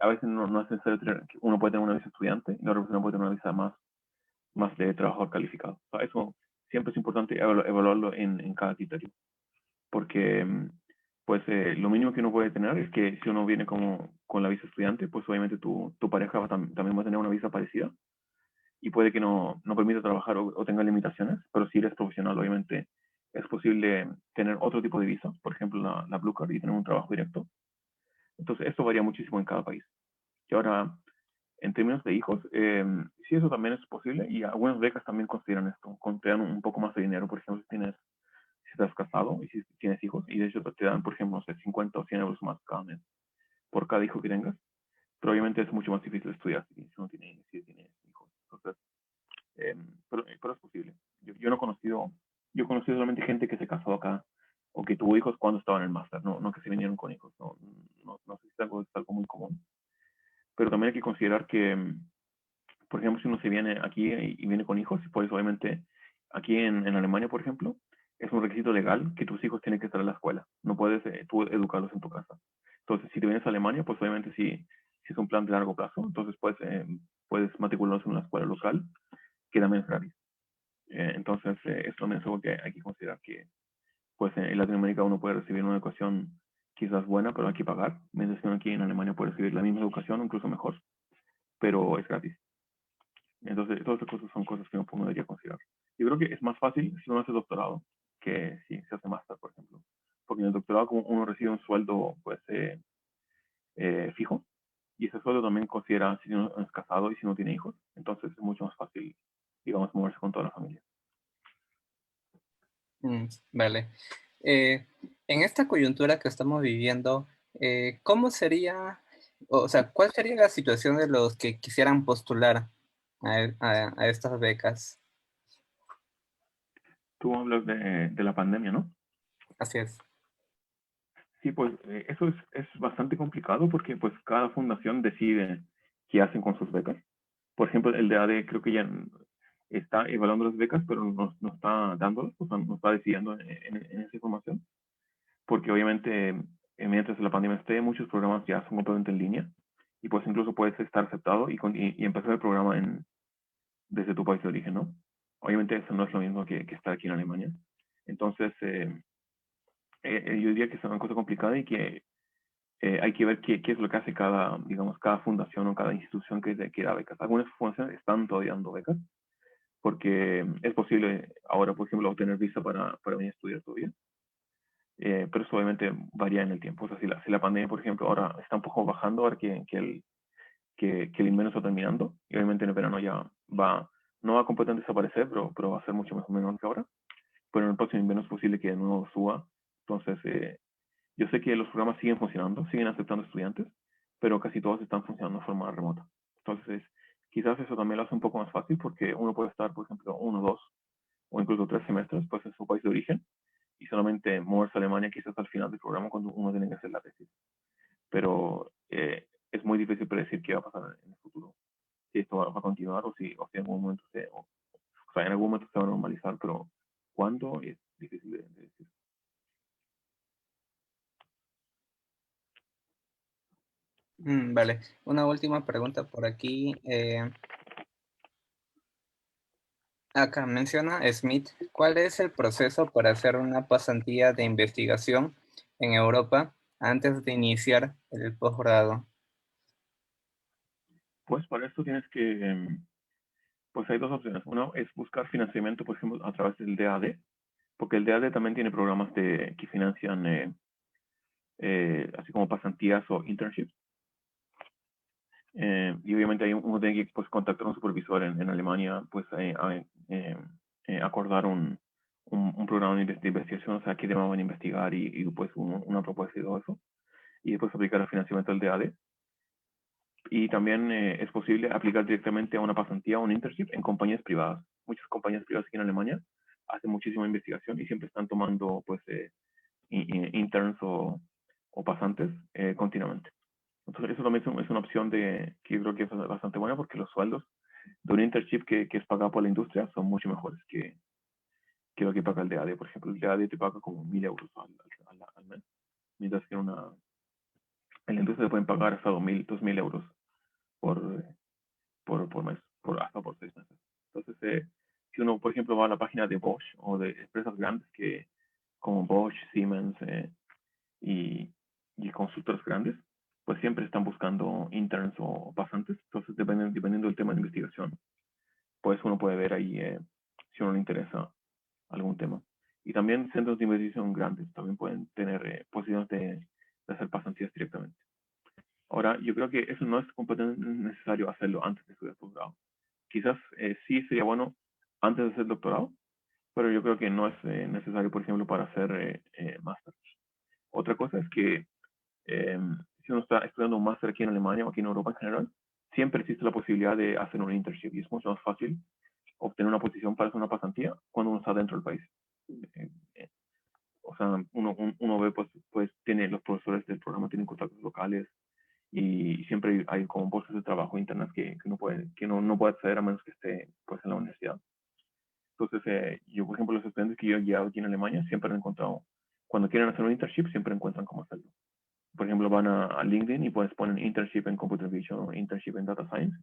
a veces no es necesario tener, uno puede tener una visa estudiante y la otra persona puede tener una visa más de trabajador calificado. O sea, eso siempre es importante evaluarlo en cada criterio, porque pues lo mínimo que uno puede tener es que si uno viene como con la visa estudiante, pues obviamente tu pareja también va a tener una visa parecida y puede que no permita trabajar o tenga limitaciones, pero si eres profesional, obviamente es posible tener otro tipo de visa, por ejemplo la Blue Card y tener un trabajo directo. Entonces, esto varía muchísimo en cada país. Y ahora, en términos de hijos, sí, eso también es posible y algunas becas también consideran esto, te dan un poco más de dinero, por ejemplo, si estás casado y si tienes hijos, y de hecho te dan, por ejemplo, no sé, 50 o 100 euros más cada mes por cada hijo que tengas, pero obviamente es mucho más difícil estudiar si tienes hijos. Entonces, pero es posible. Yo no he conocido, yo he conocido solamente gente que se casó acá o que tuvo hijos cuando estaban en el máster, no que se vinieron con hijos, no sé si es algo muy común. Pero también hay que considerar que, por ejemplo, si uno se viene aquí y viene con hijos, pues obviamente aquí en Alemania, por ejemplo, es un requisito legal que tus hijos tienen que estar en la escuela. No puedes tú educarlos en tu casa. Entonces, si te vienes a Alemania, pues obviamente si es un plan de largo plazo, entonces puedes matricularlos en una escuela local que también es gratis. Entonces, eso también es algo que hay que considerar que pues en Latinoamérica uno puede recibir una educación quizás buena, pero hay que pagar, mientras que aquí en Alemania puede recibir la misma educación, incluso mejor, pero es gratis. Entonces, todas estas cosas son cosas que uno debería considerar. Yo creo que es más fácil si uno hace doctorado que si se hace máster, por ejemplo. Porque en el doctorado como uno recibe un sueldo pues fijo y ese sueldo también considera si uno es casado y si no tiene hijos. Entonces es mucho más fácil, digamos, moverse con toda la familia. Vale. Eh, en esta coyuntura que estamos viviendo, ¿cómo sería, o sea, cuál sería la situación de los que quisieran postular a estas becas? Tú hablas de la pandemia, ¿no? Así es. Sí, pues eso es bastante complicado porque pues cada fundación decide qué hacen con sus becas. Por ejemplo, el de AD creo que ya está evaluando las becas, pero no está dándolas, o sea, no está decidiendo en esa información, porque obviamente mientras la pandemia esté, muchos programas ya son completamente en línea y pues incluso puedes estar aceptado y empezar el programa desde tu país de origen, ¿no? Obviamente eso no es lo mismo que estar aquí en Alemania. Entonces, yo diría que es una cosa complicada y que hay que ver qué es lo que hace digamos, cada fundación o cada institución que da becas. Algunas fundaciones están todavía dando becas porque es posible ahora, por ejemplo, obtener visa para venir a estudiar todavía. Pero eso obviamente varía en el tiempo. O sea, si la pandemia, por ejemplo, ahora está un poco bajando, ahora que el invierno está terminando, y obviamente en el verano ya no va a completamente desaparecer, pero va a ser mucho más menor que ahora. Pero en el próximo invierno es posible que de nuevo suba. Entonces, yo sé que los programas siguen funcionando, siguen aceptando estudiantes, pero casi todos están funcionando de forma remota. Entonces, quizás eso también lo hace un poco más fácil porque uno puede estar, por ejemplo, 1, 2 o incluso 3 semestres pues, en su país de origen y solamente moverse a Alemania quizás al final del programa cuando uno tiene que hacer la tesis. Pero es muy difícil predecir qué va a pasar en el futuro. Si esto va a continuar o si en algún momento o sea, en algún momento se va a normalizar, pero ¿cuándo? Es difícil de decir. Vale. Una última pregunta por aquí. Acá menciona Smith, ¿cuál es el proceso para hacer una pasantía de investigación en Europa antes de iniciar el posgrado? Pues para esto tienes que, pues hay dos opciones. Uno es buscar financiamiento, por ejemplo, a través del DAD, porque el DAD también tiene programas que financian así como pasantías o internships. Y obviamente ahí uno tiene que pues, contactar a un supervisor en Alemania, pues acordar un programa de investigación, o sea, qué tema van a investigar y pues una propuesta y todo eso. Y después aplicar el financiamiento del DAD. Y también es posible aplicar directamente a una pasantía o un internship en compañías privadas. Muchas compañías privadas aquí en Alemania hacen muchísima investigación y siempre están tomando pues interns o pasantes continuamente. Entonces eso también es una opción que yo creo que es bastante buena porque los sueldos de un internship que es pagado por la industria son mucho mejores que lo que paga el DAD. Por ejemplo, el DAD te paga como 1.000 euros al mes, mientras que en la industria te pueden pagar hasta 2.000 euros por, por mes, hasta por 6 meses. Entonces, si uno, por ejemplo, va a la página de Bosch o de empresas grandes como Bosch, Siemens y, y consultores grandes, pues siempre están buscando interns o pasantes. Entonces, dependiendo del tema de investigación, pues uno puede ver ahí si uno le interesa algún tema. Y también centros de investigación grandes también pueden tener posibilidades de hacer pasantías directamente. Ahora, yo creo que eso no es completamente necesario hacerlo antes de estudiar posgrado. Quizás sí sería bueno antes de hacer doctorado, pero yo creo que no es necesario, por ejemplo, para hacer máster. Otra cosa es que si uno está estudiando un máster aquí en Alemania o aquí en Europa en general, siempre existe la posibilidad de hacer un internship y es mucho más fácil obtener una posición para hacer una pasantía cuando uno está dentro del país. Eh, eh, o sea, uno ve, pues tiene los profesores del programa, tienen contactos locales y siempre hay como bolsas de trabajo internas que no puede acceder a menos que esté pues en la universidad. Entonces, yo, por ejemplo, los estudiantes que yo he guiado aquí en Alemania siempre han encontrado, cuando quieren hacer un internship, siempre encuentran cómo hacerlo. Por ejemplo, van a LinkedIn y pues ponen internship en Computer Vision o internship en Data Science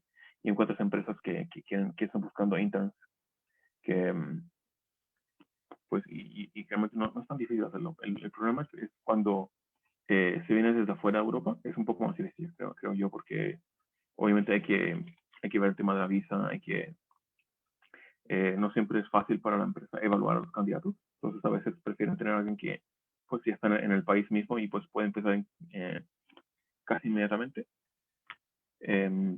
y encuentras empresas que están buscando interns que, pues, y realmente no es tan difícil hacerlo. El problema es cuando se viene desde afuera de Europa, es un poco más difícil, creo yo, porque obviamente hay que ver el tema de la visa, no siempre es fácil para la empresa evaluar a los candidatos, entonces a veces prefieren tener a alguien que pues ya está en el país mismo y pues puede empezar casi inmediatamente,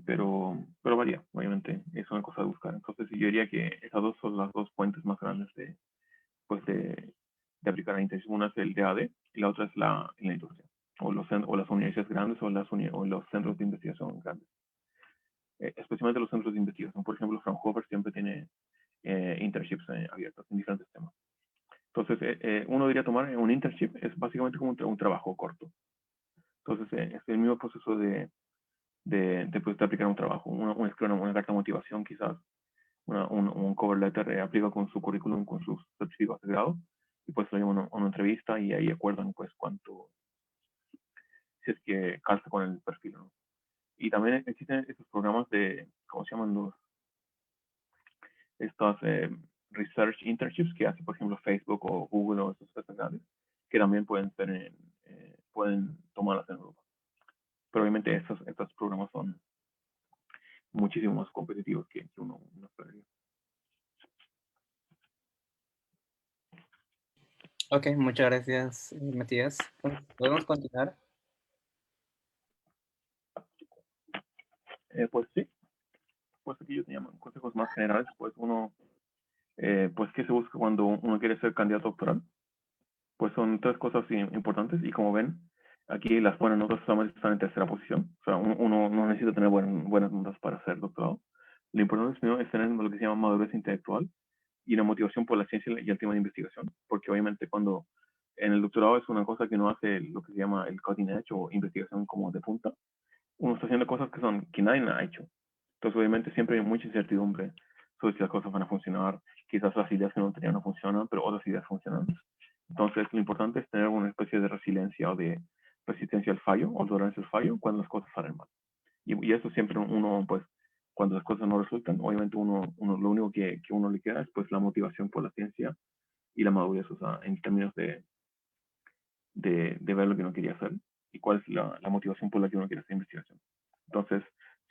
pero varía, obviamente, es una cosa de buscar. Entonces yo diría que esas dos son las dos fuentes más grandes pues de aplicar a internship. Una es el DAD y la otra es la industria, o las universidades grandes o los centros de investigación grandes. Especialmente los centros de investigación. Por ejemplo, Fraunhofer siempre tiene internships abiertos en diferentes temas. Entonces, uno debería tomar un internship, es básicamente como un trabajo corto. Entonces, es el mismo proceso pues, de aplicar un trabajo, una carta de motivación quizás, un cover letter, aplica con su currículum, con sus certificados de grado, y pues lo llevan a una entrevista y ahí acuerdan pues si es que calza con el perfil, ¿no? Y también existen estos programas ¿cómo se llaman estos research internships que hace, por ejemplo, Facebook o Google o estos grandes, que también pueden tomarlas en Europa. Pero obviamente estos programas son muchísimo más competitivos que uno esperaría. Ok, muchas gracias, Matías. ¿Podemos continuar? Pues sí, pues aquí yo tenía consejos más generales, pues pues ¿qué se busca cuando uno quiere ser candidato doctoral? Pues son tres cosas importantes y como ven, aquí las buenas notas solamente están en tercera posición. O sea, uno no necesita tener buenas notas para ser doctorado. Lo importante primero es tener lo que se llama madurez intelectual y la motivación por la ciencia y el tema de investigación. Porque obviamente cuando en el doctorado es una cosa que uno hace lo que se llama el cutting edge o investigación como de punta, uno está haciendo cosas que nadie ha hecho. Entonces obviamente siempre hay mucha incertidumbre sobre si las cosas van a funcionar. Quizás las ideas que uno tenía no funcionan, pero otras ideas funcionan. Entonces, lo importante es tener una especie de resiliencia o de resistencia al fallo o tolerancia al fallo cuando las cosas salen mal. Y eso siempre uno, pues, cuando las cosas no resultan, obviamente lo único que uno le queda es pues la motivación por la ciencia y la madurez, o sea, en términos de ver lo que uno quería hacer y cuál es la motivación por la que uno quiere hacer investigación. Entonces,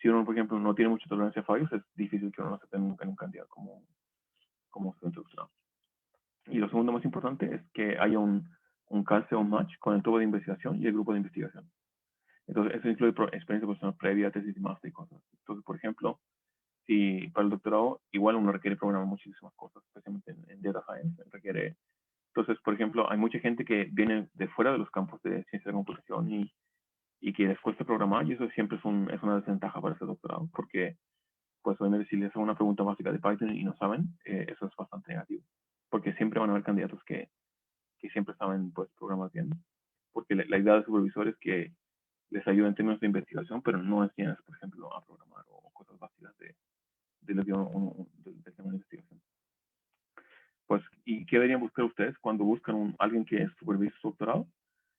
si uno, por ejemplo, no tiene mucha tolerancia a fallos, es difícil que uno no se tenga en un candidato como estudiante doctorado. Y lo segundo más importante es que haya un calce o un match con el tubo de investigación y el grupo de investigación. Entonces, eso incluye experiencia personal previa, tesis de máster y cosas. Entonces, por ejemplo, si para el doctorado igual uno requiere programar muchísimas cosas, especialmente en data science, entonces, por ejemplo, hay mucha gente que viene de fuera de los campos de ciencia de computación y y que les cueste programar, y eso siempre es una desventaja para ese doctorado, porque pues obviamente si les hacen una pregunta básica de Python y no saben, eso es bastante negativo, porque siempre van a haber candidatos que siempre saben pues programar bien, porque la idea del supervisor es que les ayuda en términos de investigación, pero no enseñan, por ejemplo, a programar o cosas básicas de lo que del tema de investigación. Pues, ¿y qué deberían buscar ustedes cuando buscan alguien que supervise su doctorado?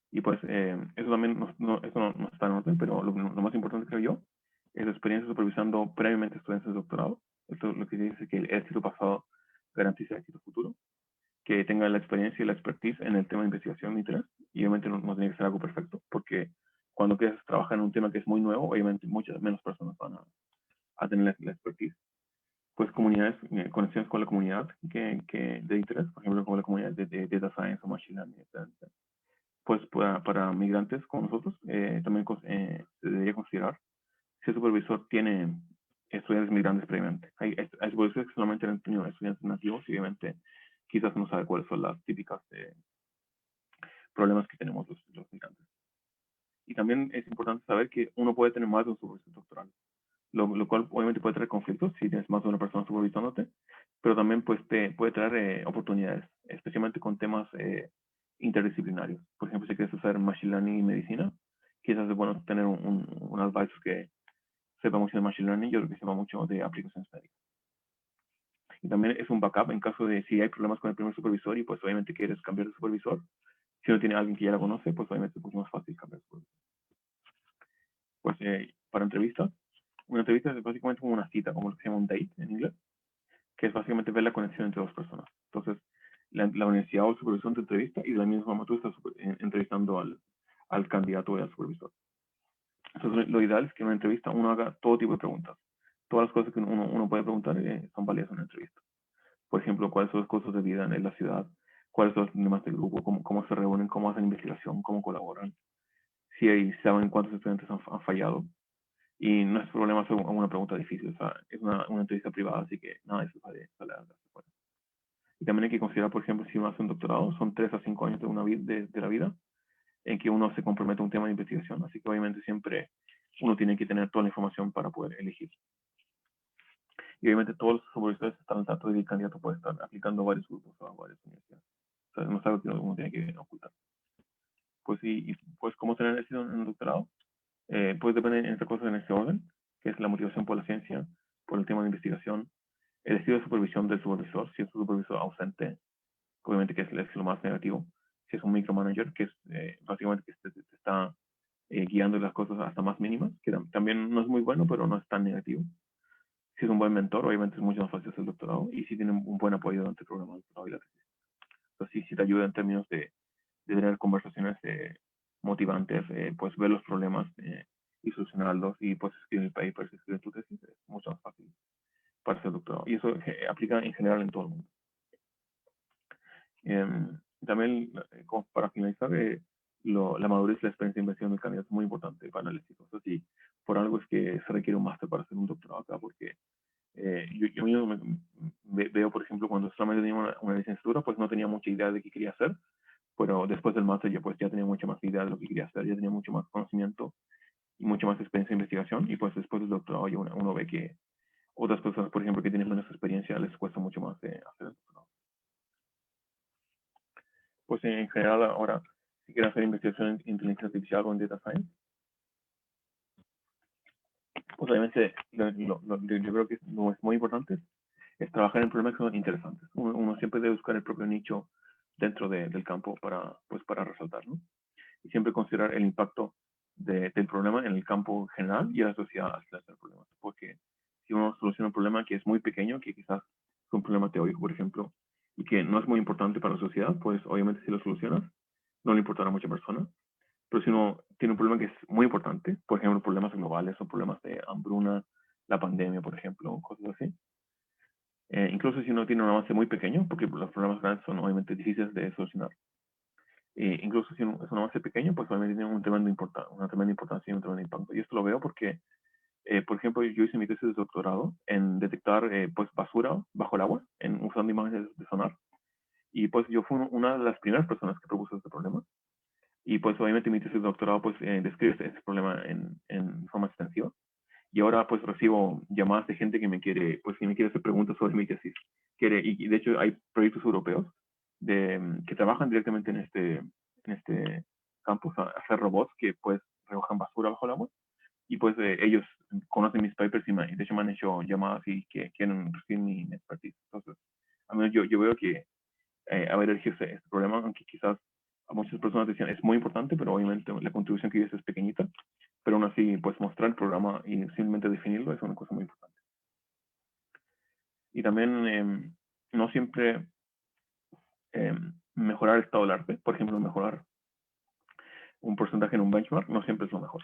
Y pues eso también eso no está en orden, pero lo más importante creo yo es la experiencia supervisando previamente estudiantes de doctorado. Esto es lo que dice que el éxito pasado garantiza el éxito futuro. Que tenga la experiencia y la expertise en el tema de investigación de interés. Y obviamente no tiene que ser algo perfecto, porque cuando quieres trabajar en un tema que es muy nuevo, obviamente muchas menos personas van a tener la expertise. Pues comunidades, conexiones con la comunidad de interés, por ejemplo, con la comunidad de data science o machine learning, etc. Pues para migrantes como nosotros, también se debería considerar si el supervisor tiene estudiantes migrantes previamente. Hay supervisores que solamente han tenido estudiantes nativos y obviamente quizás no sabe cuáles son las típicas problemas que tenemos los migrantes. Y también es importante saber que uno puede tener más de un supervisor doctoral, lo cual obviamente puede traer conflictos si tienes más de una persona supervisándote, pero también pues te puede traer oportunidades, especialmente con temas interdisciplinarios. Por ejemplo, si quieres hacer machine learning y medicina, quizás es bueno tener un advisor que sepa mucho de machine learning y otro que sepa mucho de aplicaciones médicas. Y también es un backup en caso de si hay problemas con el primer supervisor y pues obviamente quieres cambiar de supervisor. Si no tiene alguien que ya la conoce, pues obviamente es mucho más fácil cambiar de supervisor. Pues para entrevistas, una entrevista es básicamente como una cita, como lo que se llama un date en inglés, que es básicamente ver la conexión entre dos personas. Entonces, la universidad o el supervisor te entrevista y de la misma forma tú estás entrevistando al candidato o al supervisor. Entonces, lo ideal es que en una entrevista uno haga todo tipo de preguntas. Todas las cosas que uno puede preguntar son válidas en una entrevista. Por ejemplo, cuáles son los costos de vida en la ciudad, cuáles son los problemas del grupo, cómo se reúnen, cómo hacen investigación, cómo colaboran, si saben cuántos estudiantes han fallado. Y no es problema hacer una pregunta difícil, o sea, es una entrevista privada, así que nada de eso sale a afuera. Y también hay que considerar, por ejemplo, si uno hace un doctorado, son 3 a 5 años de la vida en que uno se compromete a un tema de investigación, así que obviamente siempre uno tiene que tener toda la información para poder elegir. Y obviamente todos los supervisores están al tanto de que el candidato puede estar aplicando a varios grupos o a varias universidades. O sea, no es algo que uno tiene que ocultar. Pues y pues cómo tener éxito en el doctorado, pues depende entre cosas en este orden, que es la motivación por la ciencia, por el tema de investigación, el estilo de supervisión del supervisor, si es un supervisor ausente, obviamente que es lo más negativo, si es un micromanager, que es básicamente que te está guiando las cosas hasta más mínimas, que también no es muy bueno, pero no es tan negativo. Si es un buen mentor, obviamente es mucho más fácil hacer el doctorado, y si tiene un buen apoyo durante el programa de doctorado y la tesis. Entonces, sí te ayuda en términos de tener conversaciones motivantes, pues ver los problemas y solucionarlos, y pues escribir papers, escribir tu tesis, es mucho más fácil para hacer el doctorado. Y eso aplica en general en todo el mundo. También, como para finalizar, la madurez y la experiencia de investigación del candidato es muy importante para el éxito. O sea, si por algo es que se requiere un máster para hacer un doctorado acá, porque yo mismo veo, por ejemplo, cuando solamente tenía una licenciatura, pues no tenía mucha idea de qué quería hacer, pero después del máster yo pues ya tenía mucha más idea de lo que quería hacer, ya tenía mucho más conocimiento y mucha más experiencia en investigación, y pues después del doctorado ya uno ve que otras personas, por ejemplo, que tienen menos experiencia, les cuesta mucho más hacer el doctorado. Pues en general ahora, si quieres hacer investigación en inteligencia artificial o en data science, pues obviamente yo creo que lo es muy importante es trabajar en problemas que son interesantes. Uno siempre debe buscar el propio nicho dentro del campo para resaltar, ¿no? Y siempre considerar el impacto del problema en el campo general y a la sociedad hacia el problema. Porque si uno soluciona un problema que es muy pequeño, que quizás es un problema teórico, por ejemplo, y que no es muy importante para la sociedad, pues obviamente si lo solucionas, no le importará a mucha persona. Pero si uno tiene un problema que es muy importante, por ejemplo, problemas globales o problemas de hambruna, la pandemia, por ejemplo, cosas así, incluso si uno tiene un avance muy pequeño, porque los problemas grandes son obviamente difíciles de solucionar. Incluso si es un avance pequeño, pues obviamente tiene una tremenda importancia y un tremendo impacto. Y esto lo veo porque, por ejemplo, yo hice mi tesis de doctorado en detectar pues basura bajo el agua, usando imágenes de sonar. Y pues yo fui una de las primeras personas que propuso este problema. Y pues obviamente mi tesis de doctorado pues describe este problema en forma extensiva. Y ahora pues recibo llamadas de gente que me quiere, pues que me quiere hacer preguntas sobre mi tesis. Y de hecho hay proyectos europeos que trabajan directamente en este campus a hacer robots que pues recojan basura bajo el agua. Y pues ellos conocen mis papers y de hecho me han hecho llamadas y que quieren recibir mi expertise. Entonces, a menos yo veo que haber elegido este problema, aunque quizás a muchas personas decían es muy importante, pero obviamente la contribución que hice es pequeñita, pero aún así, pues mostrar el programa y simplemente definirlo es una cosa muy importante. Y también no siempre mejorar el estado del arte, por ejemplo, mejorar un porcentaje en un benchmark, no siempre es lo mejor.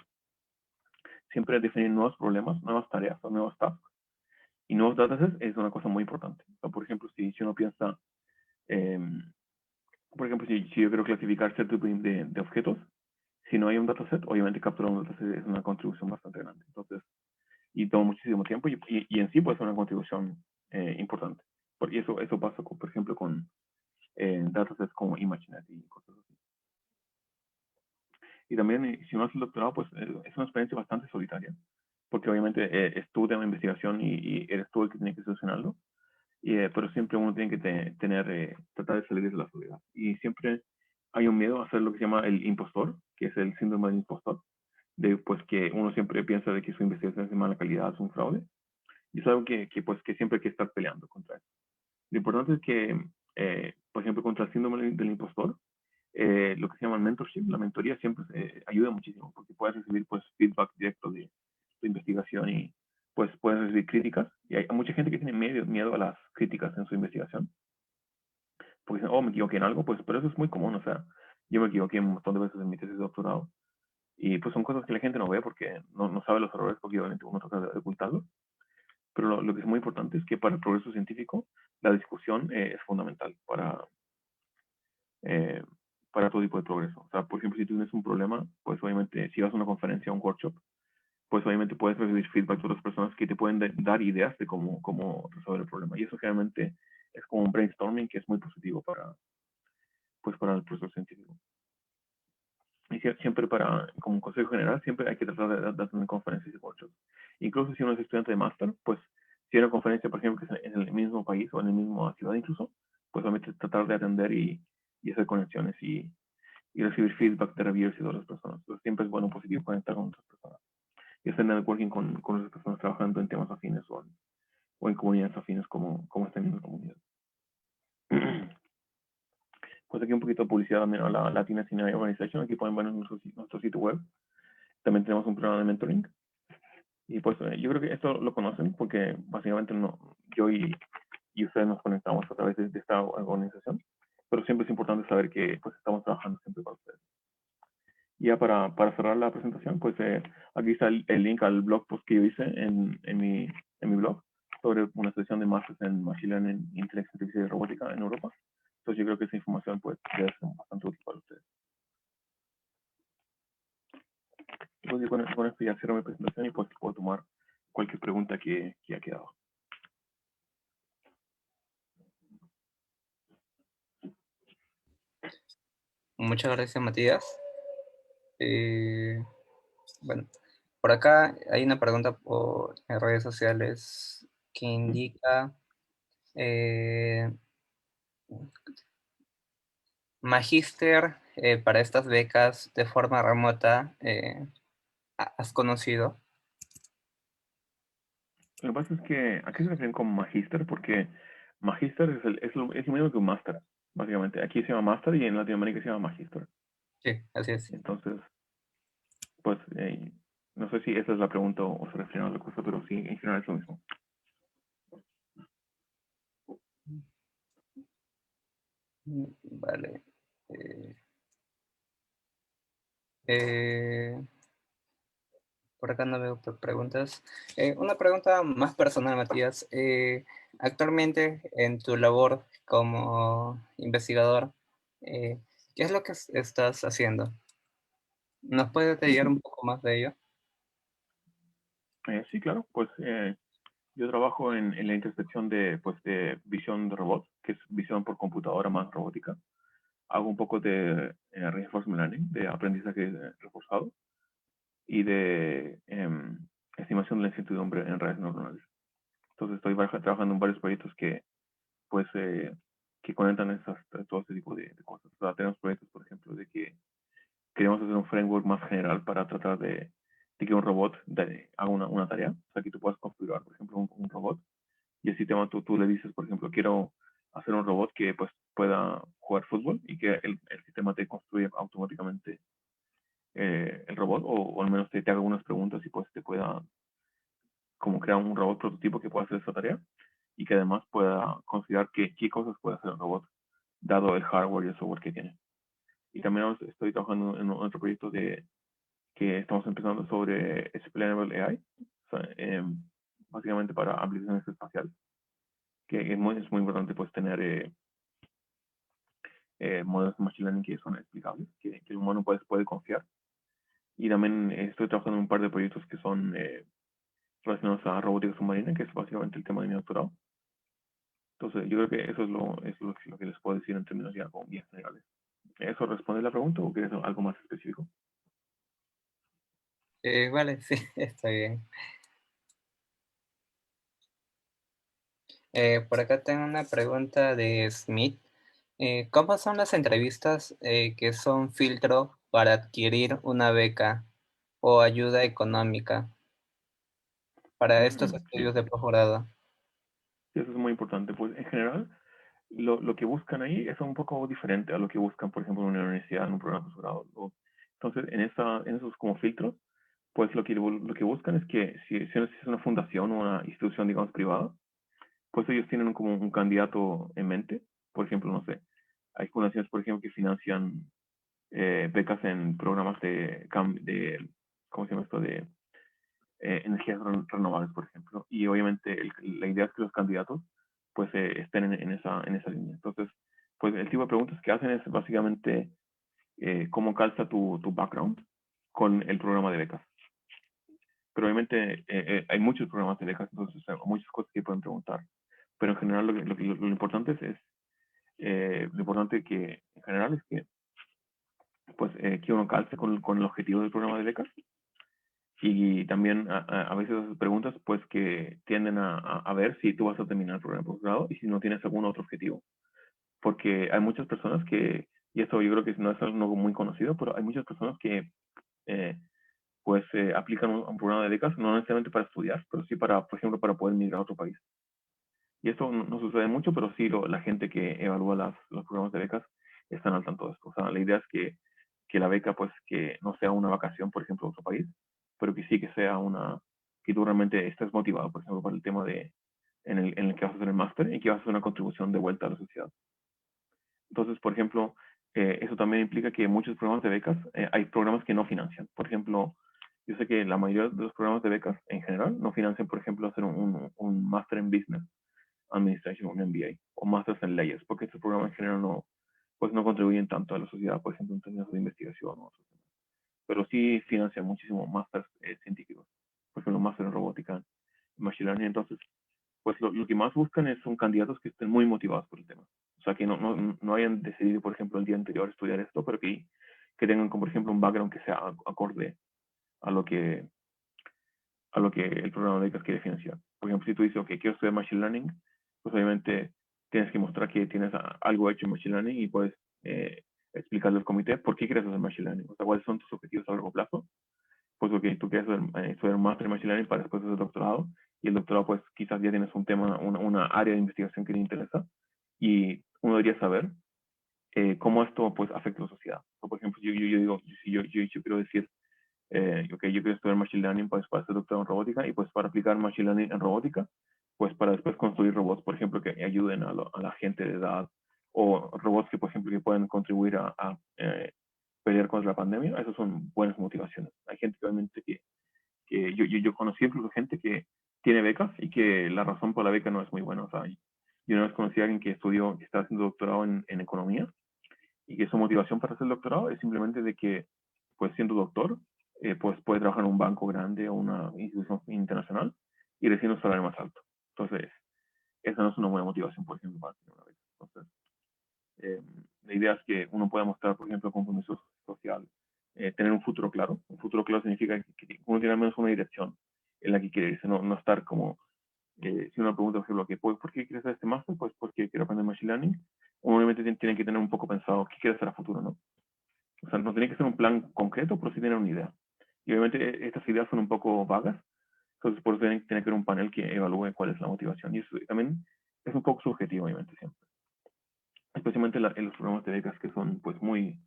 Siempre definir nuevos problemas, nuevas tareas o nuevos tasks y nuevos datasets es una cosa muy importante. O sea, por ejemplo, si uno piensa, eh, por ejemplo, si yo quiero clasificar cierto tipo de objetos, si no hay un dataset, obviamente capturar un dataset es una contribución bastante grande. Entonces, y toma muchísimo tiempo y en sí puede ser una contribución importante. Y eso pasa, por ejemplo, con datasets como ImageNet y cosas así. Y también, si uno hace el doctorado, pues es una experiencia bastante solitaria, porque obviamente es tu tema de investigación y eres tú el que tiene que solucionarlo, pero siempre uno tiene que tratar de salir de la soledad. Y siempre hay un miedo a hacer lo que se llama el impostor, que es el síndrome del impostor, de pues que uno siempre piensa de que su investigación es de mala calidad, es un fraude, y es algo pues, que siempre hay que estar peleando contra eso. Lo importante es que, por ejemplo, contra el síndrome del impostor, lo que se llama mentorship, la mentoría siempre ayuda muchísimo, porque puedes recibir pues, feedback directo de tu investigación y pues puedes recibir críticas. Y hay mucha gente que tiene miedo a las críticas en su investigación, porque dicen, oh, me equivoqué en algo, pues, pero eso es muy común, o sea, yo me equivoqué un montón de veces en mi tesis de doctorado, y pues son cosas que la gente no ve porque no sabe los errores, porque obviamente uno trata de ocultarlos. Pero lo que es muy importante es que para el progreso científico la discusión es fundamental eh, para todo tipo de progreso. O sea, por ejemplo, si tú tienes un problema, pues obviamente si vas a una conferencia o un workshop, pues obviamente puedes recibir feedback de otras personas que te pueden dar ideas de cómo resolver el problema. Y eso generalmente es como un brainstorming que es muy positivo para el proceso científico. Y siempre como un consejo general, siempre hay que tratar de tener conferencias y workshops. Incluso si uno es estudiante de máster, pues si hay una conferencia, por ejemplo, que es en el mismo país o en la misma ciudad incluso, pues obviamente tratar de atender y hacer conexiones y recibir feedback de reviewers y de otras personas. Entonces, siempre es bueno, positivo conectar con otras personas y hacer networking con otras personas trabajando en temas afines o en comunidades afines como esta misma comunidad. Pues aquí un poquito de publicidad también a la Latina Cinema Organization. Aquí pueden ver nuestro sitio web. También tenemos un programa de mentoring. Y pues yo creo que esto lo conocen porque básicamente yo y ustedes nos conectamos a través de esta organización. Pero siempre es importante saber que pues estamos trabajando siempre para ustedes. Y ya para cerrar la presentación, pues aquí está el link al blog post que yo hice en mi blog sobre una sesión de máster en Machine Learning, Inteligencia Artificial y Robótica en Europa. Entonces yo creo que esa información pues debe ser bastante útil para ustedes. Entonces con esto ya cierro mi presentación y pues puedo tomar cualquier pregunta que haya quedado. Muchas gracias, Matías. Bueno, por acá hay una pregunta en redes sociales que indica eh, magíster para estas becas de forma remota. ¿Has conocido? Lo que pasa es que, ¿a qué se refieren con magíster? Porque magíster es lo mismo que un máster, básicamente. Aquí se llama máster y en Latinoamérica se llama magíster. Sí, así es. Entonces, pues, no sé si esa es la pregunta o se refiere a otra cosa, pero sí, en general es lo mismo. Vale. Eh, eh, por acá no veo preguntas. Una pregunta más personal, Matías. Actualmente, en tu labor como investigador, ¿qué es lo que estás haciendo? ¿Nos puedes detallar un poco más de ello? Sí, claro, pues yo trabajo en la intersección de visión de robot, que es visión por computadora más robótica. hago un poco de reinforcement learning, de aprendizaje reforzado y de estimación de la incertidumbre en redes neuronales. Entonces estoy trabajando en varios proyectos que pues que conectan todo este tipo de cosas. O sea, tenemos proyectos, por ejemplo, de que queremos hacer un framework más general para tratar de que un robot haga una tarea. O sea, que tú puedas configurar, por ejemplo, un robot y el sistema tú le dices, por ejemplo, quiero hacer un robot que pues pueda jugar fútbol y que el sistema te construya automáticamente el robot o al menos te haga algunas preguntas y pues te pueda como crear un robot prototipo que pueda hacer esa tarea y que además pueda considerar qué cosas puede hacer el robot dado el hardware y el software que tiene. Y también estoy trabajando en otro proyecto que estamos empezando sobre Explainable AI, o sea, básicamente para aplicaciones espaciales, que es muy importante pues tener modelos de machine learning que son explicables, que el humano puede confiar. Y también estoy trabajando en un par de proyectos que son relacionados a robótica submarina, que es básicamente el tema de mi doctorado. Entonces, yo creo que eso es lo que les puedo decir en términos ya como bien generales. ¿Eso responde la pregunta o quieres algo más específico? Vale, sí, está bien. Por acá tengo una pregunta de Smith. ¿Cómo son las entrevistas que son filtro para adquirir una beca o ayuda económica para estos Sí, estudios de posgrado? sí, eso es muy importante. Pues en general, lo que buscan ahí es un poco diferente a lo que buscan, por ejemplo, en una universidad, en un programa de posgrado. Entonces, en esos como filtros, pues lo que buscan es que si es una fundación o una institución, digamos, privada, pues ellos tienen como un candidato en mente. Por ejemplo, no sé, hay fundaciones, por ejemplo, que financian becas en programas ¿cómo se llama esto? De energías renovables, por ejemplo. Y obviamente la idea es que los candidatos pues estén en esa línea. Entonces, pues el tipo de preguntas que hacen es básicamente cómo calza tu background con el programa de becas. Pero obviamente hay muchos programas de becas, entonces hay muchas cosas que pueden preguntar. Pero en general lo importante lo importante que en general es que pues que uno calce con el objetivo del programa de becas y también a veces haces preguntas pues que tienden a ver si tú vas a terminar el programa de posgrado y si no tienes algún otro objetivo. Porque hay muchas personas y esto yo creo que no es algo muy conocido, pero hay muchas personas que eh, pues aplican un programa de becas, no necesariamente para estudiar, pero sí para, por ejemplo, para poder migrar a otro país. Y esto no sucede mucho, pero sí la gente que evalúa los programas de becas están al tanto de esto. O sea, la idea es que la beca, pues, que no sea una vacación, por ejemplo, a otro país, pero que sí que sea que tú realmente estés motivado, por ejemplo, para el tema en el que vas a hacer el máster y que vas a hacer una contribución de vuelta a la sociedad. Entonces, por ejemplo, eso también implica que muchos programas de becas, hay programas que no financian. Por ejemplo, yo sé que la mayoría de los programas de becas en general no financian, por ejemplo, hacer un máster en business administration, un MBA, o máster en leyes, porque estos programas en general pues no contribuyen tanto a la sociedad, por ejemplo, en términos de investigación o otros temas. Pero sí financian muchísimo másteres científicos, por ejemplo, máster en robótica, en machine learning. Entonces, pues lo que más buscan son candidatos que estén muy motivados por el tema. O sea, que no hayan decidido, por ejemplo, el día anterior estudiar esto, pero que tengan, como por ejemplo, un background que sea acorde a lo que, a lo que el programa de becas quiere financiar. Por ejemplo, si tú dices, ok, quiero estudiar Machine Learning, pues obviamente tienes que mostrar que tienes algo hecho en Machine Learning y puedes explicarle al comité por qué quieres hacer Machine Learning, o sea, cuáles son tus objetivos a largo plazo. Pues ok, tú quieres estudiar un máster en Machine Learning para después hacer doctorado, y el doctorado pues quizás ya tienes un tema, una área de investigación que te interesa, y uno debería saber cómo esto pues afecta a la sociedad. O, por ejemplo, yo digo, si yo quiero decir, ok, yo quiero estudiar Machine Learning pues, para ser doctor en robótica y pues para aplicar Machine Learning en robótica, pues para después construir robots, por ejemplo, que ayuden a la gente de edad o robots que, por ejemplo, que pueden contribuir a pelear contra la pandemia. Esas son buenas motivaciones. Hay gente que obviamente que yo conocí incluso gente que tiene becas y que la razón por la beca no es muy buena. O sea, yo una vez conocí a alguien que estudió, que está haciendo doctorado en economía y que su motivación para hacer el doctorado es simplemente de que, pues siendo doctor, pues puede trabajar en un banco grande o una institución internacional y recibe un salario más alto. Entonces, esa no es una buena motivación, por ejemplo, para tener una beca. Entonces, la idea es que uno pueda mostrar, por ejemplo, compromiso social, tener un futuro claro. Un futuro claro significa que uno tiene al menos una dirección en la que quiere irse, no estar como, si uno pregunta, por ejemplo, ¿por qué quieres hacer este máster? Pues porque quiero aprender Machine Learning. Uno obviamente tiene que tener un poco pensado qué quiere hacer a futuro, ¿no? O sea, no tiene que ser un plan concreto, pero sí tener una idea. Y obviamente estas ideas son un poco vagas, entonces por eso tiene que haber un panel que evalúe cuál es la motivación. Y eso también es un poco subjetivo, obviamente, siempre. Especialmente en los programas de becas que son pues muy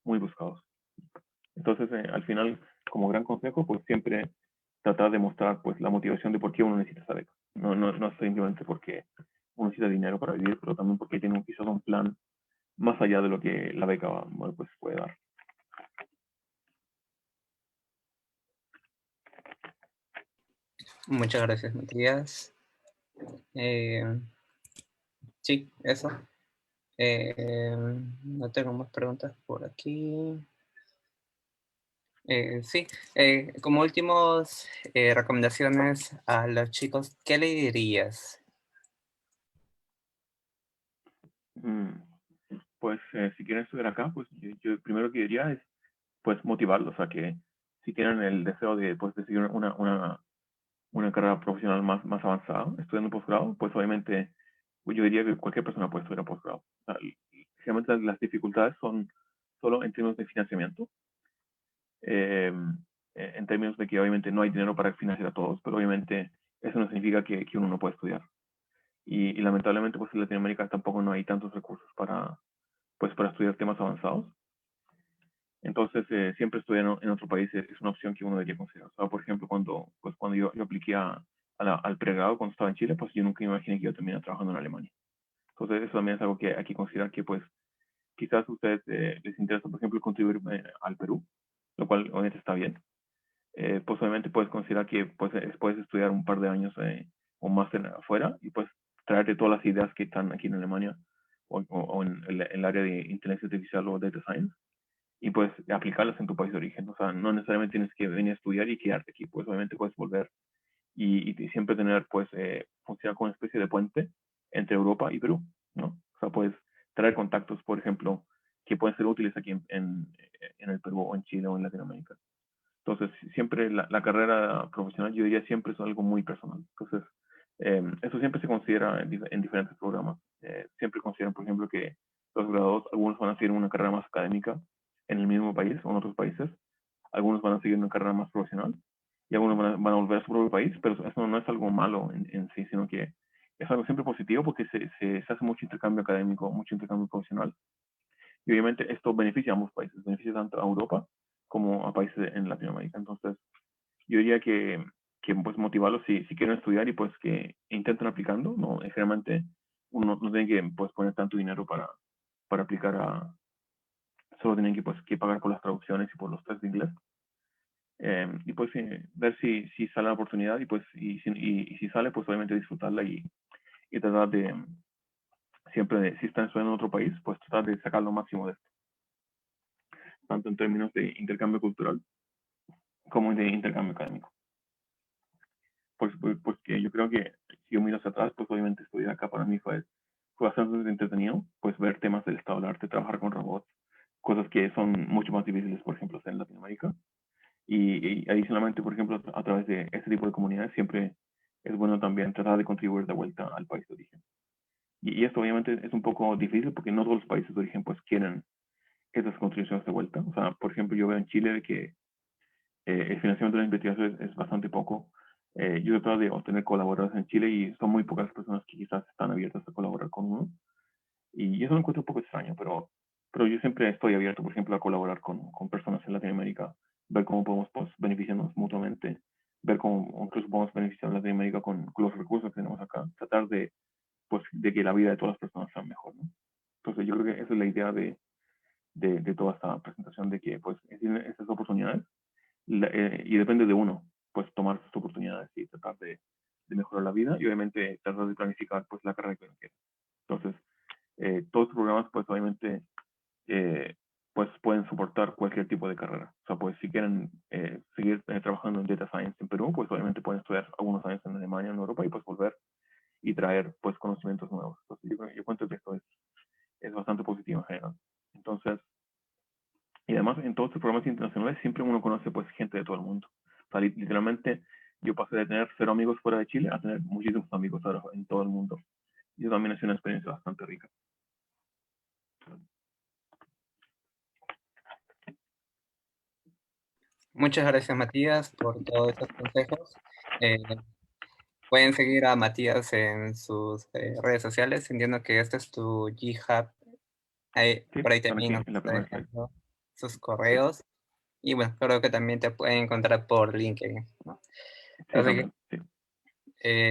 buscados. Entonces, al final, como gran consejo, pues siempre tratar de mostrar pues la motivación de por qué uno necesita esa beca. No simplemente porque uno necesita dinero para vivir, pero también porque tiene quizás un plan más allá de lo que la beca bueno, pues puede dar. Muchas gracias, Matías. Sí, eso. No tengo más preguntas por aquí. Sí, como últimos recomendaciones a los chicos, ¿qué le dirías? Pues si quieren estudiar acá, pues yo primero que diría es pues motivarlos a que si tienen el deseo de pues de seguir una carrera profesional más avanzada, estudiando posgrado, pues obviamente yo diría que cualquier persona puede estudiar posgrado. O sea, generalmente las dificultades son solo en términos de financiamiento, eh, en términos de que obviamente no hay dinero para financiar a todos, pero obviamente eso no significa que uno no puede estudiar. Y lamentablemente pues en Latinoamérica tampoco no hay tantos recursos para estudiar temas avanzados. Entonces, siempre estudiar en otro país es una opción que uno debería considerar. O sea, por ejemplo, cuando yo apliqué al pregrado cuando estaba en Chile, pues yo nunca me imaginé que yo terminara trabajando en Alemania. Entonces, eso también es algo que hay que considerar que, pues, quizás a ustedes les interesa, por ejemplo, contribuir al Perú, lo cual obviamente está bien. Pues obviamente puedes considerar que pues, puedes estudiar un par de años o más afuera y pues traerte todas las ideas que están aquí en Alemania o en el área de inteligencia artificial o data science y pues aplicarlas en tu país de origen. O sea, no necesariamente tienes que venir a estudiar y quedarte aquí, pues obviamente puedes volver y siempre tener, pues, funcionar como una especie de puente entre Europa y Perú, ¿no? O sea, puedes traer contactos, por ejemplo, que pueden ser útiles aquí en el Perú o en Chile o en Latinoamérica. Entonces, siempre la carrera profesional, yo diría, siempre es algo muy personal. Entonces, eso siempre se considera en diferentes programas. Siempre consideran, por ejemplo, que los graduados, algunos van a seguir una carrera más académica en el mismo país o en otros países, algunos van a seguir una carrera más profesional y algunos van a volver a su propio país, pero eso no es algo malo en sí, sino que es algo siempre positivo porque se hace mucho intercambio académico, mucho intercambio profesional. Y obviamente esto beneficia a ambos países, beneficia tanto a Europa como a países en Latinoamérica. Entonces, yo diría que pues motivarlos si quieren estudiar y pues que intenten aplicando, ¿no? Generalmente uno no tiene que pues poner tanto dinero para aplicar solo tienen que pues que pagar por las traducciones y por los test de inglés. Y pues ver si sale la oportunidad y si sale pues obviamente disfrutarla y tratar de siempre si están estudiando en otro país pues tratar de sacar lo máximo de esto, tanto en términos de intercambio cultural como de intercambio académico. Pues que yo creo que si yo miro hacia atrás, pues obviamente estudiar acá para mí fue bastante entretenido, pues ver temas del estado del arte, trabajar con robots, cosas que son mucho más difíciles, por ejemplo, hacer en Latinoamérica. Y adicionalmente, por ejemplo, a través de este tipo de comunidades, siempre es bueno también tratar de contribuir de vuelta al país de origen. Y esto obviamente es un poco difícil porque no todos los países de origen pues quieren esas contribuciones de vuelta. O sea, por ejemplo, yo veo en Chile que el financiamiento de la investigación es bastante poco. Yo he tratado de obtener colaboradores en Chile y son muy pocas personas que quizás están abiertas a colaborar con uno. Y eso lo encuentro un poco extraño, pero yo siempre estoy abierto, por ejemplo, a colaborar con personas en Latinoamérica, ver cómo podemos pues, beneficiarnos mutuamente, ver cómo incluso podemos beneficiar a Latinoamérica con los recursos que tenemos acá, tratar pues, de que la vida de todas las personas sea mejor, ¿no? Entonces yo creo que esa es la idea de toda esta presentación, de que pues tienen estas oportunidades y depende de uno, pues tomar estas oportunidades y tratar de mejorar la vida y obviamente tratar de planificar pues la carrera que uno quiere. Entonces, todos los programas pues obviamente eh, pues pueden soportar cualquier tipo de carrera. O sea, pues si quieren seguir trabajando en Data Science en Perú, pues obviamente pueden estudiar algunos años en Alemania, en Europa y pues volver y traer pues conocimientos nuevos. Entonces yo cuento que esto es bastante positivo en general. programas internacionales siempre uno conoce pues gente de todo el mundo. O sea, literalmente yo pasé de tener 0 amigos fuera de Chile a tener muchísimos amigos ahora en todo el mundo. Y eso también es una experiencia bastante rica. Muchas gracias, Matías, por todos estos consejos. Eh, Pueden seguir a Matías en sus redes sociales. Entiendo que este es tu GitHub. Sí, Por ahí están aquí también nos en la está primera slide. dejando sus Sí, correos. Y bueno, creo que también te pueden encontrar por LinkedIn, ¿no? sí, Así que también. Sí,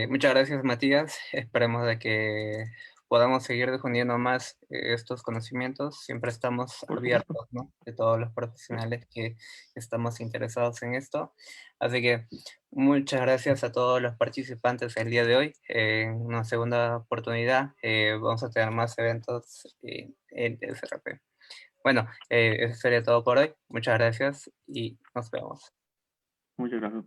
muchas gracias, Matías. Esperemos de que podamos seguir difundiendo más estos conocimientos. Siempre estamos por supuesto. abiertos, ¿no? De todos los Sí, profesionales que estamos interesados en esto. Así que muchas gracias a todos los participantes el día de hoy. En una segunda oportunidad vamos a tener más eventos en SRP. Bueno, eso sería todo por hoy. Muchas gracias y nos vemos. muchas gracias por